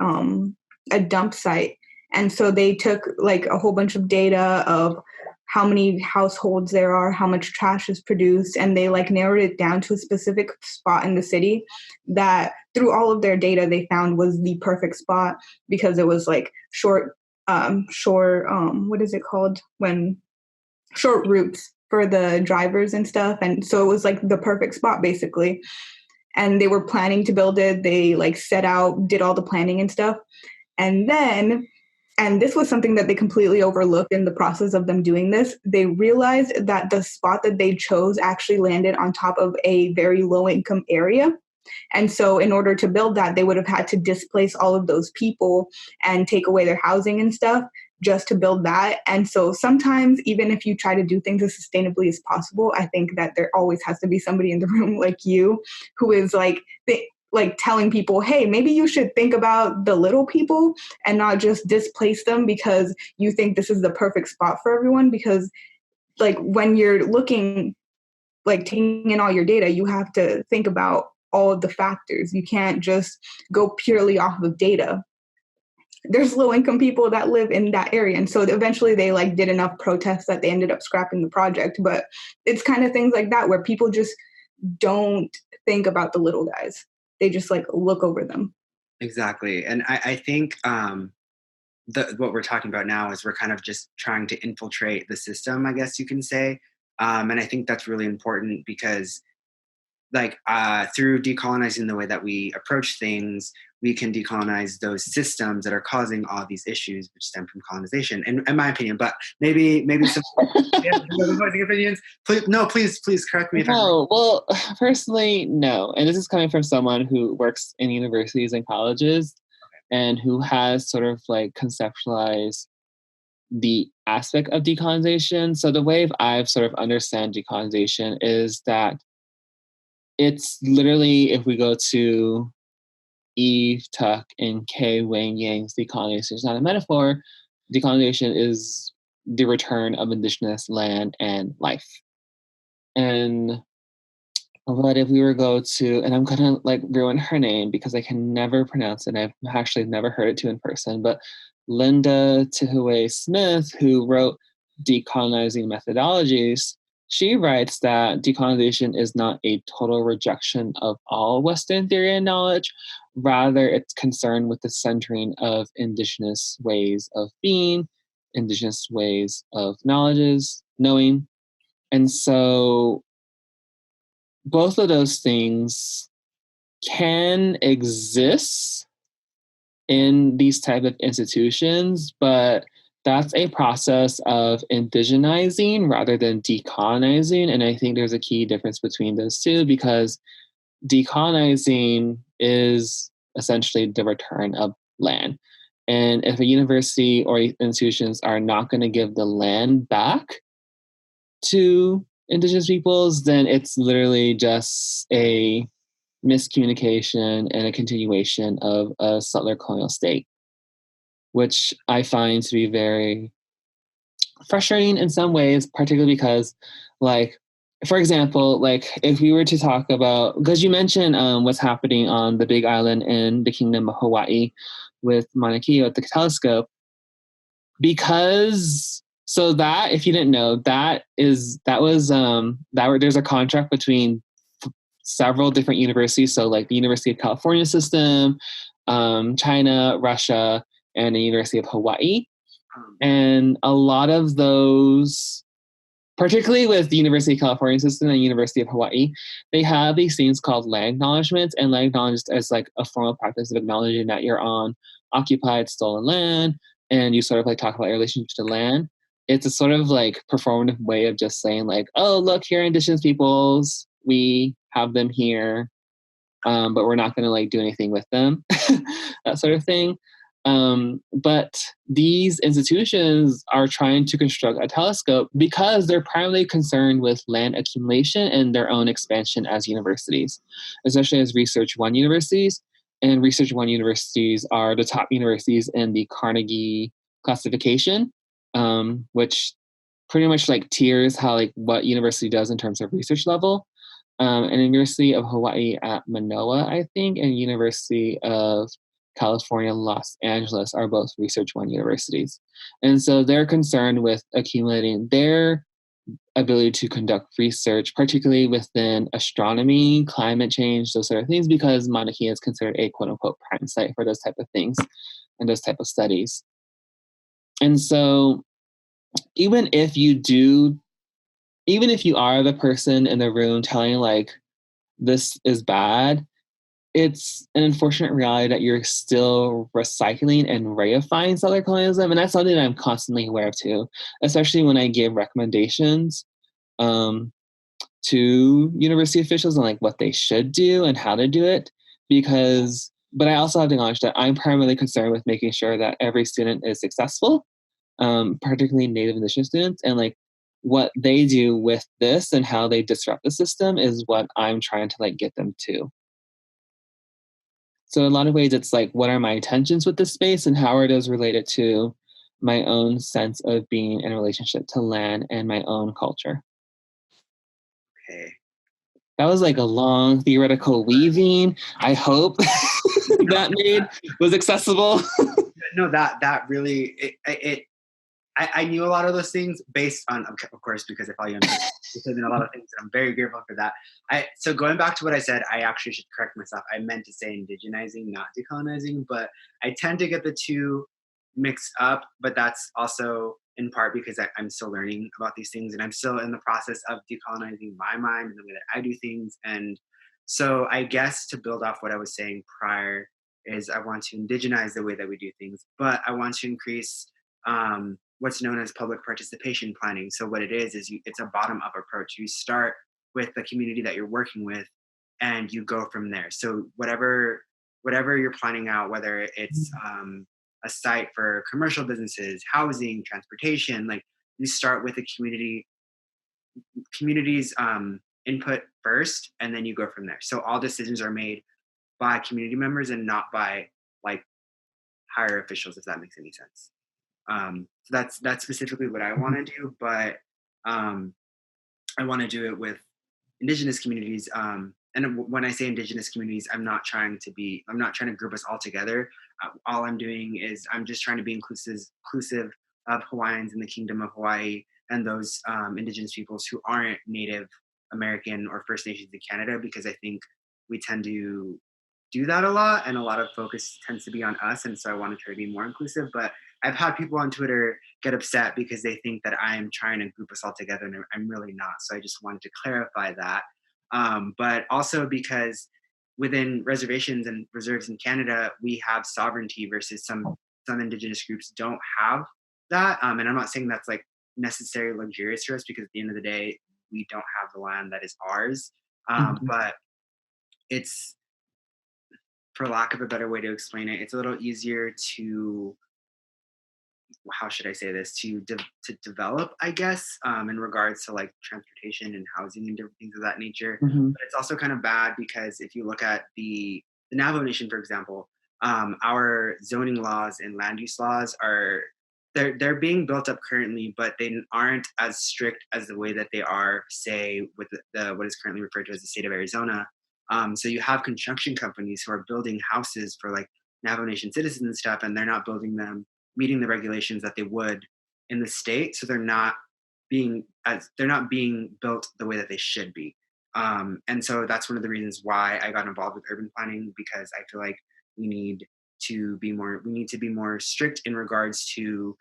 dump site. And so they took like a whole bunch of data of how many households there are, how much trash is produced, and they like narrowed it down to a specific spot in the city that through all of their data they found was the perfect spot, because it was like short what is it called when short routes for the drivers and stuff. And so it was like the perfect spot basically. And they were planning to build it. They like set out, did all the planning and stuff. And this was something that they completely overlooked in the process of them doing this. They realized that the spot that they chose actually landed on top of a very low income area. And so in order to build that, they would have had to displace all of those people and take away their housing and stuff. just to build that. And so sometimes, even if you try to do things as sustainably as possible, I think that there always has to be somebody in the room like you who is like telling people, hey, maybe you should think about the little people and not just displace them because you think this is the perfect spot for everyone. Because like when you're looking, like taking in all your data, you have to think about all of the factors. You can't just go purely off of data. There's low income people that live in that area. And so eventually they like did enough protests that they ended up scrapping the project. But it's kind of things like that where people just don't think about the little guys. They just like look over them. Exactly. And I think what we're talking about now is we're kind of just trying to infiltrate the system, I guess you can say. And I think that's really important because through decolonizing the way that we approach things, we can decolonize those systems that are causing all these issues which stem from colonization, in my opinion. But maybe some opinions. Please correct me if I'm wrong. Well, personally, no. And this is coming from someone who works in universities and colleges and who has sort of like conceptualized the aspect of decolonization. So the way I've sort of understand decolonization is that it's literally, if we go to Eve, Tuck, and K. Wayne Yang's decolonization is not a metaphor. Decolonization is the return of indigenous land and life. And but if we were go to, and I'm gonna like ruin her name because I can never pronounce it. I've actually never heard it to in person, but Linda Tihuay Smith, who wrote Decolonizing Methodologies, she writes that decolonization is not a total rejection of all Western theory and knowledge. Rather, it's concerned with the centering of indigenous ways of being, indigenous ways of knowing. And so both of those things can exist in these type of institutions, but that's a process of indigenizing rather than decolonizing. And I think there's a key difference between those two, because decolonizing is essentially the return of land. And if a university or institutions are not going to give the land back to indigenous peoples, then it's literally just a miscommunication and a continuation of a settler colonial state, which I find to be very frustrating in some ways, particularly because, like, for example, like if we were to talk about, because you mentioned what's happening on the Big Island in the Kingdom of Hawaii with Mauna Kea at the telescope, because so that, if you didn't know, there's a contract between several different universities. So like the University of California system, China, Russia, and the University of Hawaii. And a lot of those, particularly with the University of California system and University of Hawaii, they have these things called land acknowledgements. And land acknowledgement is like a formal practice of acknowledging that you're on occupied, stolen land, and you sort of like talk about your relationship to land. It's a sort of like performative way of just saying like, oh, look, here are indigenous peoples. We have them here, but we're not going to like do anything with them, that sort of thing. But these institutions are trying to construct a telescope because they're primarily concerned with land accumulation and their own expansion as universities, especially as Research One universities. And Research One universities are the top universities in the Carnegie classification, which pretty much like tiers how like what university does in terms of research level. And University of Hawaii at Manoa, I think, and University of California, Los Angeles are both Research One universities. And so they're concerned with accumulating their ability to conduct research, particularly within astronomy, climate change, those sort of things, because Mauna Kea is considered a quote unquote prime site for those type of things and those type of studies. And so even if you are the person in the room telling like this is bad, it's an unfortunate reality that you're still recycling and reifying settler colonialism. And that's something that I'm constantly aware of too, especially when I give recommendations to university officials on like what they should do and how to do it. But I also have to acknowledge that I'm primarily concerned with making sure that every student is successful. particularly Native Indigenous students, and like what they do with this and how they disrupt the system is what I'm trying to like get them to. So in a lot of ways, it's like, what are my intentions with this space and how are those related to my own sense of being in a relationship to land and my own culture? Okay. That was like a long theoretical weaving. I hope that was accessible. No, that really, I knew a lot of those things based on, of course, because I follow you on Twitter. There's been a lot of things, and I'm very grateful for that. So going back to what I said, I actually should correct myself. I meant to say indigenizing, not decolonizing, but I tend to get the two mixed up, but that's also in part because I'm still learning about these things, and I'm still in the process of decolonizing my mind and the way that I do things. And so I guess to build off what I was saying prior is I want to indigenize the way that we do things, but I want to increase what's known as public participation planning. So what it is it's a bottom-up approach. You start with the community that you're working with, and you go from there. So whatever you're planning out, whether it's a site for commercial businesses, housing, transportation, like you start with the community's input first, and then you go from there. So all decisions are made by community members and not by like higher officials, if that makes any sense. So that's specifically what I want to do, but I want to do it with Indigenous communities. And when I say Indigenous communities, I'm not trying to group us all together. All I'm doing is I'm just trying to be inclusive of Hawaiians in the Kingdom of Hawaii and those Indigenous peoples who aren't Native American or First Nations in Canada, because I think we tend to do that a lot, and a lot of focus tends to be on us. And so I want to try to be more inclusive, but I've had people on Twitter get upset because they think that I'm trying to group us all together, and I'm really not. So I just wanted to clarify that. But also because within reservations and reserves in Canada, we have sovereignty versus some Indigenous groups don't have that. And I'm not saying that's like necessarily luxurious for us, because at the end of the day, we don't have the land that is ours. But it's, for lack of a better way to explain it, it's a little easier to, how should I say this, to develop, I guess, in regards to like transportation and housing and different things of that nature. But it's also kind of bad because if you look at the Navajo Nation, for example, our zoning laws and land use laws they're being built up currently, but they aren't as strict as the way that they are, say, with the what is currently referred to as the state of Arizona. So you have construction companies who are building houses for like Navajo Nation citizens and stuff, and they're not building them meeting the regulations that they would in the state. So they're not being built the way that they should be. And so that's one of the reasons why I got involved with urban planning, because I feel like we need to be more strict in regards to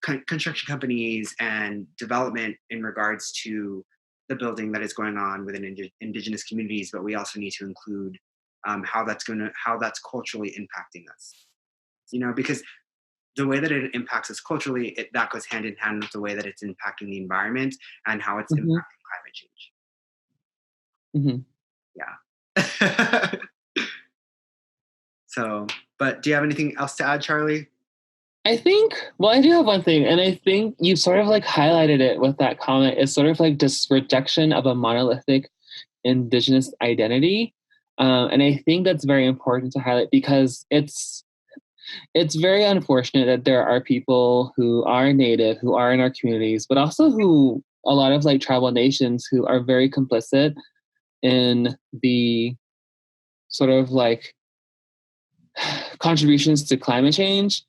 construction companies and development in regards to the building that is going on within Indigenous communities. But we also need to include how that's culturally impacting us. Because the way that it impacts us culturally, that goes hand in hand with the way that it's impacting the environment and how it's impacting climate change. Yeah. So, but do you have anything else to add, Charlie? I do have one thing, and I think you sort of like highlighted it with that comment. It's sort of like this rejection of a monolithic Indigenous identity. And I think that's very important to highlight, because it's very unfortunate that there are people who are Native, who are in our communities, but also who, a lot of like tribal nations, who are very complicit in the sort of like contributions to climate change.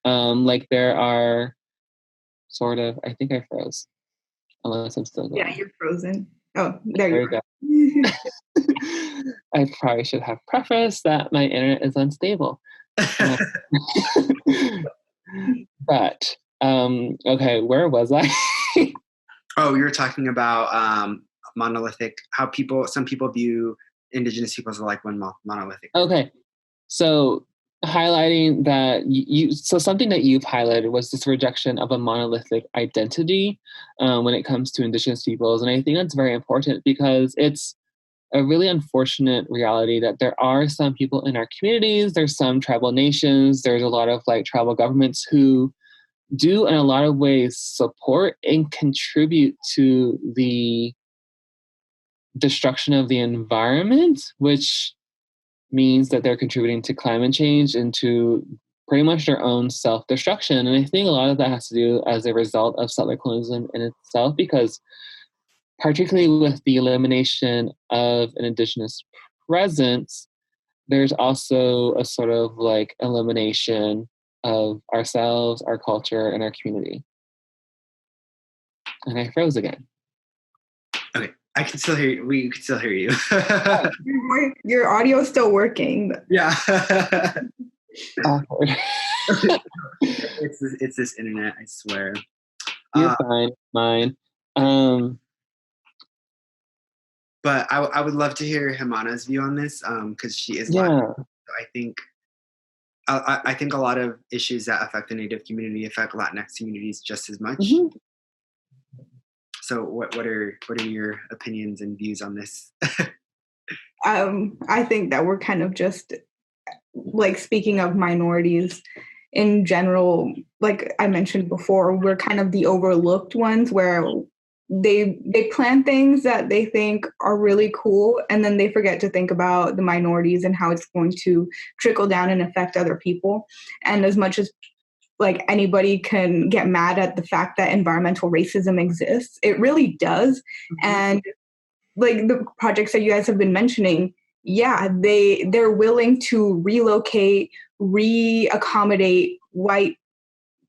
Like there are sort of, I think I froze, unless I'm still going. Yeah, you're frozen. Oh, there you go. I probably should have prefaced that my internet is unstable. But okay, where was I? Oh, you were talking about monolithic, how some people view Indigenous peoples as like one monolithic. Okay, so highlighting that so something that you've highlighted was this rejection of a monolithic identity when it comes to Indigenous peoples. And I think that's very important, because it's a really unfortunate reality that there are some people in our communities, there's some tribal nations, there's a lot of like tribal governments who do in a lot of ways support and contribute to the destruction of the environment, which means that they're contributing to climate change and to pretty much their own self-destruction. And I think a lot of that has to do as a result of settler colonialism in itself, because particularly with the elimination of an Indigenous presence, there's also a sort of like elimination of ourselves, our culture, and our community. And I froze again. Okay, I can still hear you. We can still hear you. Your audio is still working. Yeah. Awkward. It's this internet, I swear. You're fine. Mine. But I would love to hear Ximena's view on this, because she is yeah. Latin. So I think a lot of issues that affect the Native community affect Latinx communities just as much. Mm-hmm. So what are your opinions and views on this? I think that we're kind of just like, speaking of minorities in general, like I mentioned before, we're kind of the overlooked ones, where they plan things that they think are really cool, and then they forget to think about the minorities and how it's going to trickle down and affect other people. And as much as like anybody can get mad at the fact that environmental racism exists, it really does. Mm-hmm. And like the projects that you guys have been mentioning, yeah, they're willing to relocate, reaccommodate white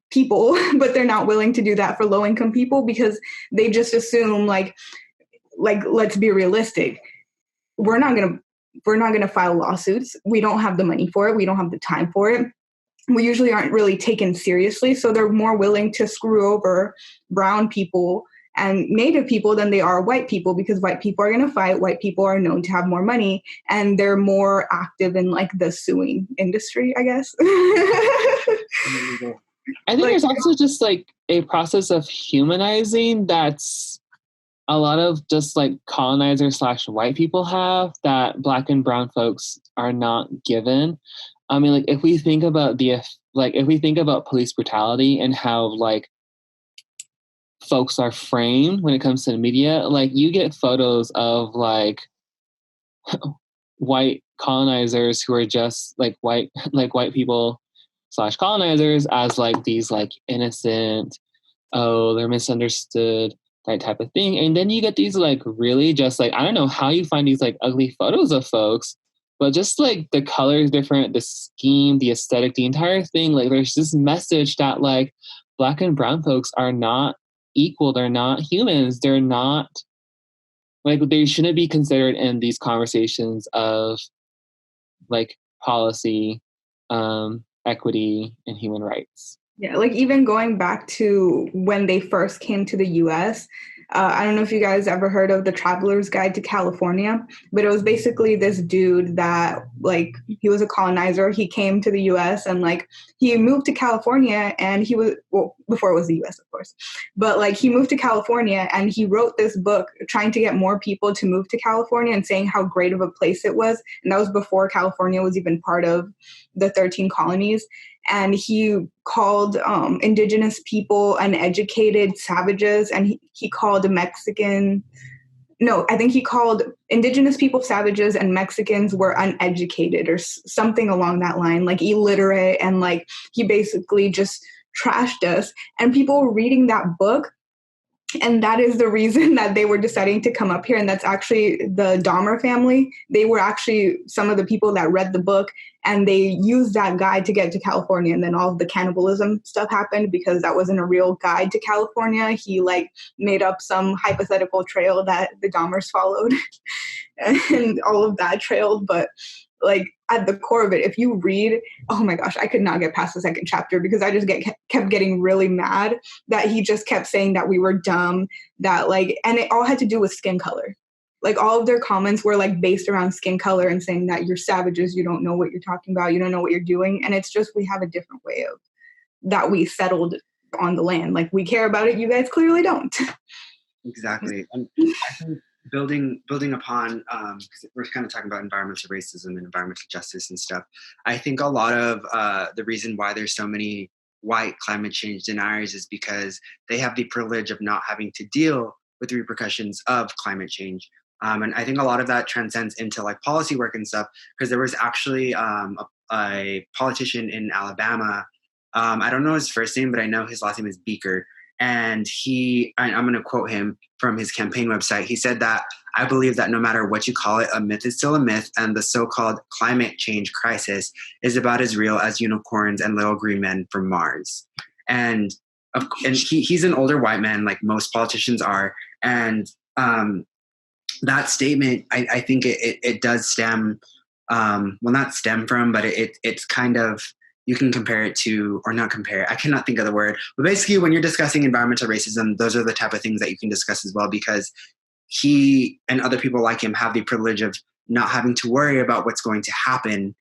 people, but they're not willing to do that for low-income people, because they just assume like let's be realistic, we're not gonna file lawsuits. We don't have the money for it. We don't have the time for it. We usually aren't really taken seriously, so they're more willing to screw over brown people and Native people than they are white people, because white people are going to fight. White people are known to have more money, and they're more active in like the suing industry, I guess. I think there's also just like a process of humanizing that's a lot of just like colonizers / white people have that Black and brown folks are not given. I mean, like if we think about police brutality and how like folks are framed when it comes to the media, like you get photos of like white colonizers who are just like white people / colonizers as like these like innocent, oh, they're misunderstood, that type of thing. And then you get these like really just like, I don't know how you find these like ugly photos of folks, but just like the color is different, the scheme, the aesthetic, the entire thing. Like there's this message that like Black and brown folks are not equal. They're not humans. They're not like, they shouldn't be considered in these conversations of like policy, equity, and human rights. Yeah, like even going back to when they first came to the US, I don't know if you guys ever heard of The Traveler's Guide to California, but it was basically this dude that like, he was a colonizer. He came to the US and like, he moved to California, and he was, well, before it was the US, of course, but like he moved to California and he wrote this book trying to get more people to move to California and saying how great of a place it was. And that was before California was even part of the 13 colonies. And he called Indigenous people uneducated savages, and he called he called Indigenous people savages, and Mexicans were uneducated or something along that line, like illiterate, and like he basically just trashed us. And people were reading that book, and that is the reason that they were deciding to come up here. And that's actually the Dahmer family. They were actually some of the people that read the book, and they used that guide to get to California. And then all of the cannibalism stuff happened because that wasn't a real guide to California. He like made up some hypothetical trail that the Dahmers followed and all of that trailed. But like at the core of it, if you read, oh my gosh, I could not get past the second chapter because I just kept getting really mad that he just kept saying that we were dumb, that like, and it all had to do with skin color. Like all of their comments were like based around skin color and saying that you're savages, you don't know what you're talking about, you don't know what you're doing. And it's just, we have a different way of that we settled on the land. Like we care about it, you guys clearly don't. Exactly. And I think building upon, because we're kind of talking about environmental racism and environmental justice and stuff. I think a lot of the reason why there's so many white climate change deniers is because they have the privilege of not having to deal with the repercussions of climate change. And I think a lot of that transcends into like policy work and stuff, because there was actually a politician in Alabama. I don't know his first name, but I know his last name is Beaker. And I'm going to quote him from his campaign website. He said that, "I believe that no matter what you call it, a myth is still a myth, and the so-called climate change crisis is about as real as unicorns and little green men from Mars." And he's an older white man, like most politicians are. And that statement, I think it does stem, well, not stem from, but it's kind of, you can compare it to, or not compare it, I cannot think of the word, but basically when you're discussing environmental racism, those are the type of things that you can discuss as well, because he and other people like him have the privilege of not having to worry about what's going to happen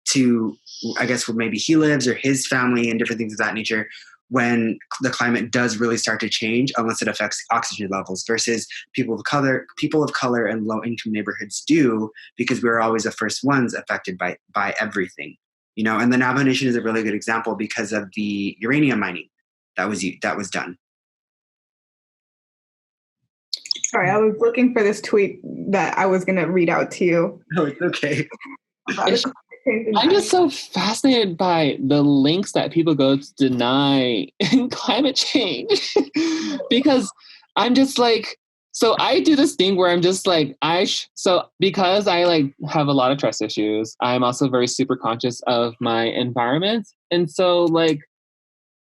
to, I guess, where maybe he lives or his family and different things of that nature when the climate does really start to change, unless it affects oxygen levels, versus people of color and low income neighborhoods do, because we're always the first ones affected by everything. You know, and the Navajo Nation is a really good example because of the uranium mining that was done. Sorry, I was looking for this tweet that I was going to read out to you. No, it's okay. I'm just so fascinated by the links that people go to deny climate change because I'm just like, so I do this thing where I'm just like, so because I like have a lot of trust issues, I'm also very super conscious of my environment. And so like,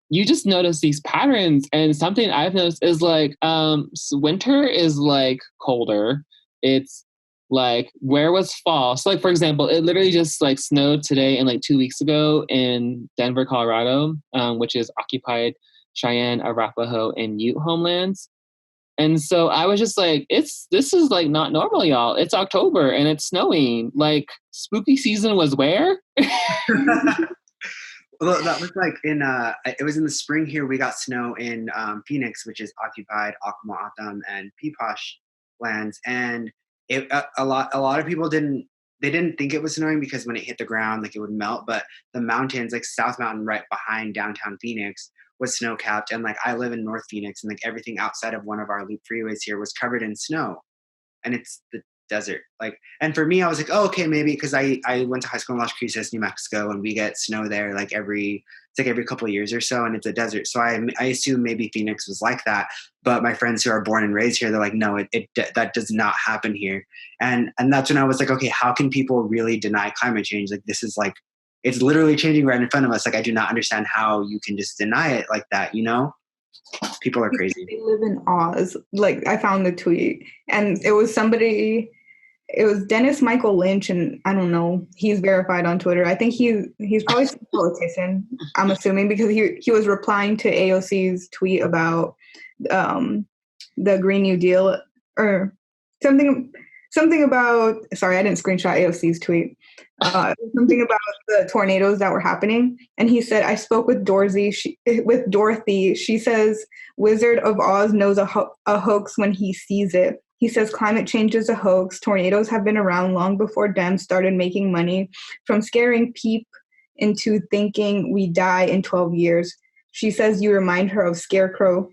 you just notice these patterns, and something I've noticed is like, so winter is like colder. It's like, where was fall? So like, for example, it literally just like snowed today and like 2 weeks ago in Denver, Colorado, which is occupied Cheyenne, Arapaho, and Ute homelands. And so I was just like, this is like not normal, y'all. It's October and it's snowing. Like, spooky season was where? Well, that was like it was in the spring here. We got snow in Phoenix, which is occupied Akma and Peeposh lands. And a lot of people didn't think it was snowing because when it hit the ground, like it would melt. But the mountains, like South Mountain right behind downtown Phoenix, was snow capped. And like I live in North Phoenix, and like everything outside of one of our loop freeways here was covered in snow. And it's the desert. Like, and for me, I was like, oh, okay, maybe because I went to high school in Las Cruces, New Mexico, and we get snow there like every couple of years or so, and it's a desert. So I assume maybe Phoenix was like that. But my friends who are born and raised here, they're like, no, that does not happen here. And that's when I was like, okay, how can people really deny climate change? Like, this is like, it's literally changing right in front of us. Like, I do not understand how you can just deny it like that, you know? People are crazy. They live in Oz. Like, I found the tweet, and it was Dennis Michael Lynch, and I don't know, he's verified on Twitter. I think he's probably a politician, I'm assuming, because he was replying to AOC's tweet about the Green New Deal or something about, sorry, I didn't screenshot AOC's tweet. Something about the tornadoes that were happening. And he said, I spoke with Dorothy. She says, Wizard of Oz knows a hoax when he sees it. He says climate change is a hoax. Tornadoes have been around long before Dems started making money from scaring peep into thinking we die in 12 years. She says you remind her of Scarecrow,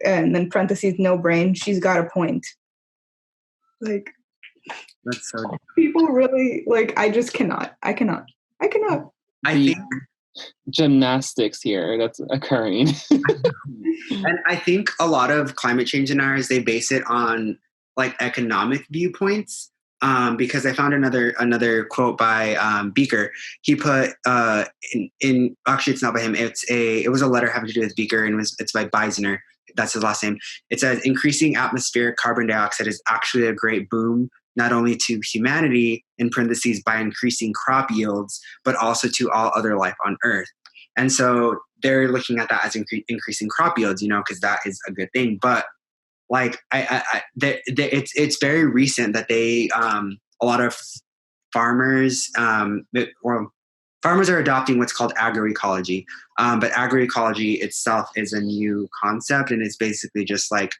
and then parentheses, no brain. She's got a point. Like, that's so deep. People really, like, I just cannot. I cannot. I think gymnastics here that's occurring. And I think a lot of climate change deniers, they base it on like economic viewpoints. Because I found another quote by Beaker. He put in actually it's not by him. It was a letter having to do with Beaker, and it's by Beisner. That's his last name. It says increasing atmospheric carbon dioxide is actually a great boom, not only to humanity, in parentheses, by increasing crop yields, but also to all other life on Earth. And so they're looking at that as increasing crop yields, you know, because that is a good thing. But like, it's very recent that they, a lot of farmers, farmers are adopting what's called agroecology. But agroecology itself is a new concept, and it's basically just like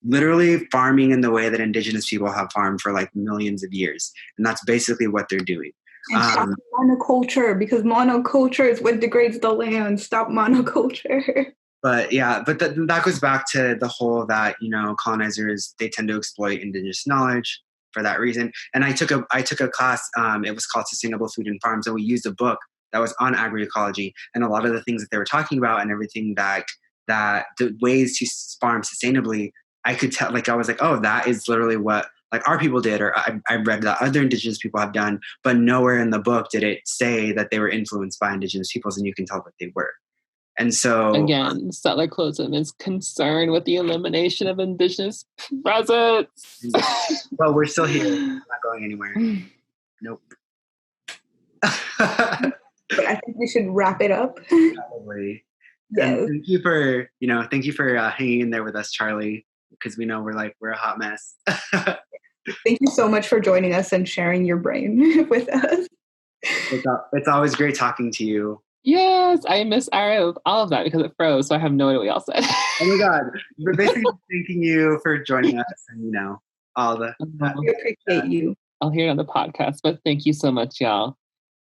literally farming in the way that Indigenous people have farmed for like millions of years. And that's basically what they're doing. And stop monoculture, because monoculture is what degrades the land. Stop monoculture. But that goes back to the whole that, colonizers, they tend to exploit indigenous knowledge for that reason. And I took a class, it was called Sustainable Food and Farms, and we used a book that was on agroecology, and a lot of the things that they were talking about and everything that the ways to farm sustainably, I could tell, I was like, oh, that is literally what our people did, or I read that other indigenous people have done, but nowhere in the book did it say that they were influenced by indigenous peoples, and you can tell that they were. And so again, settlerclism is concerned with the elimination of indigenous presence. Well, we're still here. We're not going anywhere. Nope. But I think we should wrap it up. Probably. Yes. And thank you for hanging in there with us, Charlie, because we know we're a hot mess. Thank you so much for joining us and sharing your brain with us. It's always great talking to you. Yes, I miss all of that because it froze, so I have no idea what y'all said. Oh my God. We're basically thanking you for joining us and, all the... We appreciate you. I'll hear it on the podcast, but thank you so much, y'all.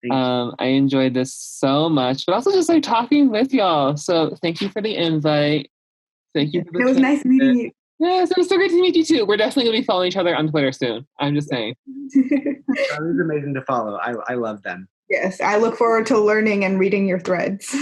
I enjoyed this so much, but also just talking with y'all. So thank you for the invite. Thank you. It was nice meeting you. Yes, it was so great to meet you too. We're definitely going to be following each other on Twitter soon. I'm just saying. Charlie's amazing to follow. I love them. Yes, I look forward to learning and reading your threads.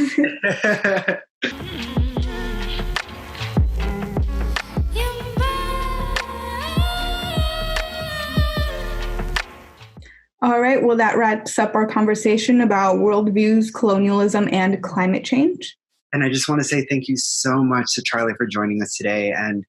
All right, well, that wraps up our conversation about worldviews, colonialism, and climate change. And I just want to say thank you so much to Charlie for joining us today and,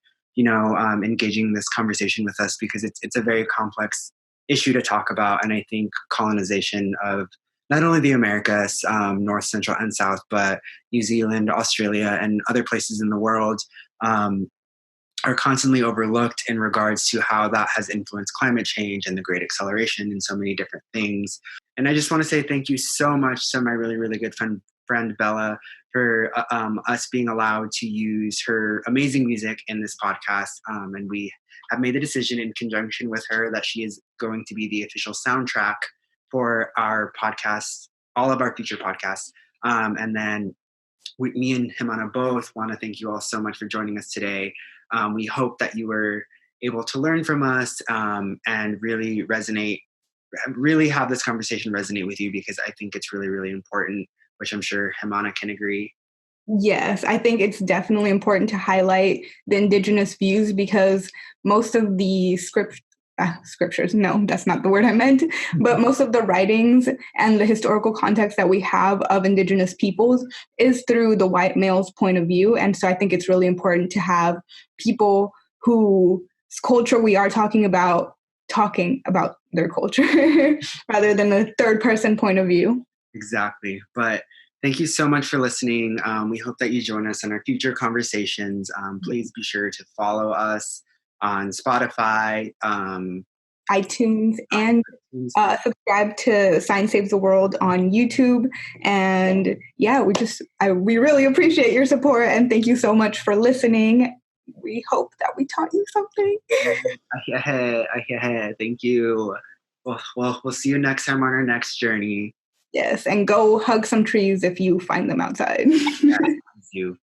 engaging this conversation with us, because it's a very complex issue to talk about. And I think colonization of not only the Americas, North, Central, and South, but New Zealand, Australia, and other places in the world are constantly overlooked in regards to how that has influenced climate change and the Great Acceleration and so many different things. And I just want to say thank you so much to my really, really good friend Bella for us being allowed to use her amazing music in this podcast. And we have made the decision in conjunction with her that she is going to be the official soundtrack for our podcast, all of our future podcasts. And then me and Ximena both want to thank you all so much for joining us today. We hope that you were able to learn from us and really have this conversation resonate with you, because I think it's really, really important, which I'm sure Ximena can agree. Yes, I think it's definitely important to highlight the indigenous views, because most of the scriptures, no, that's not the word I meant, but most of the writings and the historical context that we have of indigenous peoples is through the white male's point of view. And so I think it's really important to have people whose culture we are talking about their culture rather than a third person point of view. Exactly. But thank you so much for listening. We hope that you join us in our future conversations. Please be sure to follow us on Spotify, iTunes, and subscribe to Science Saves the World on YouTube. And yeah, we really appreciate your support, and thank you so much for listening. We hope that we taught you something. Thank you. Well, we'll see you next time on our next journey. Yes, and go hug some trees if you find them outside. Yes, thank you.